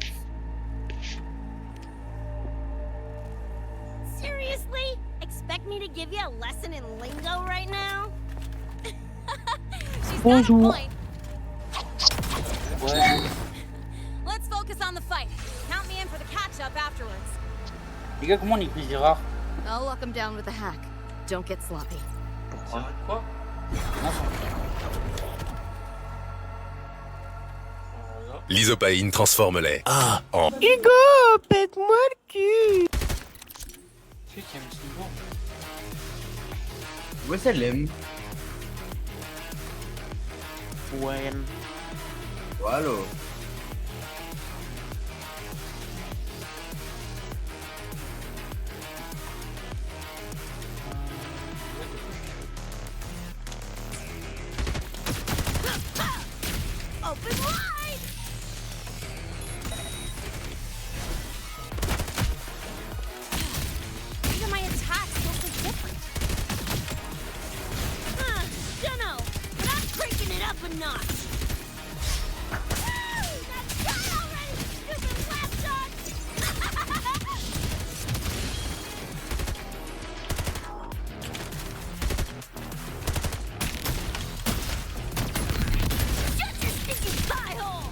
Seriously? Expect me to give you a lesson in lingo right now? She's Bonjour. got a point. Ouais. Let's focus on the fight. Count me in for the catch-up afterwards. Les gars, comment on écrit Gérard? I'll lock him down with a hack. Don't get sloppy. Quoi? L'isopaïne transforme-les en... Hugo, pète-moi le cul. Qui a mis ce niveau? Ouais, ça l'aime. Ouais. Voilà. Open wide! Why do my attacks feel so different? Dunno, but I'm cranking it up a notch. Woo! That's done already, stupid lapdog! Shut your stinking pie hole!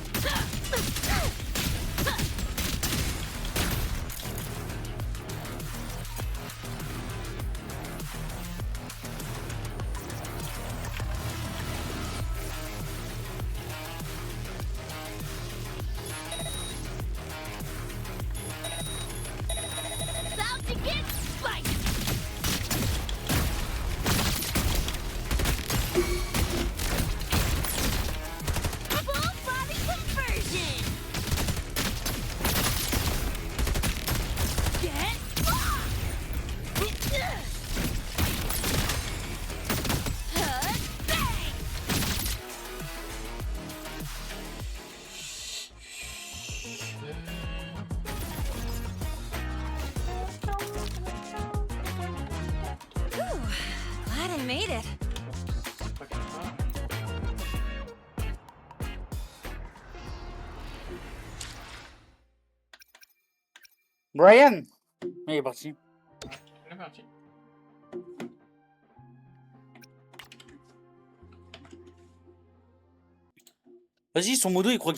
About to get spicy! Full body conversion! Get bang! Whew, glad I made it. Brian! Il est parti. Il est parti. Vas-y, son modo, il croit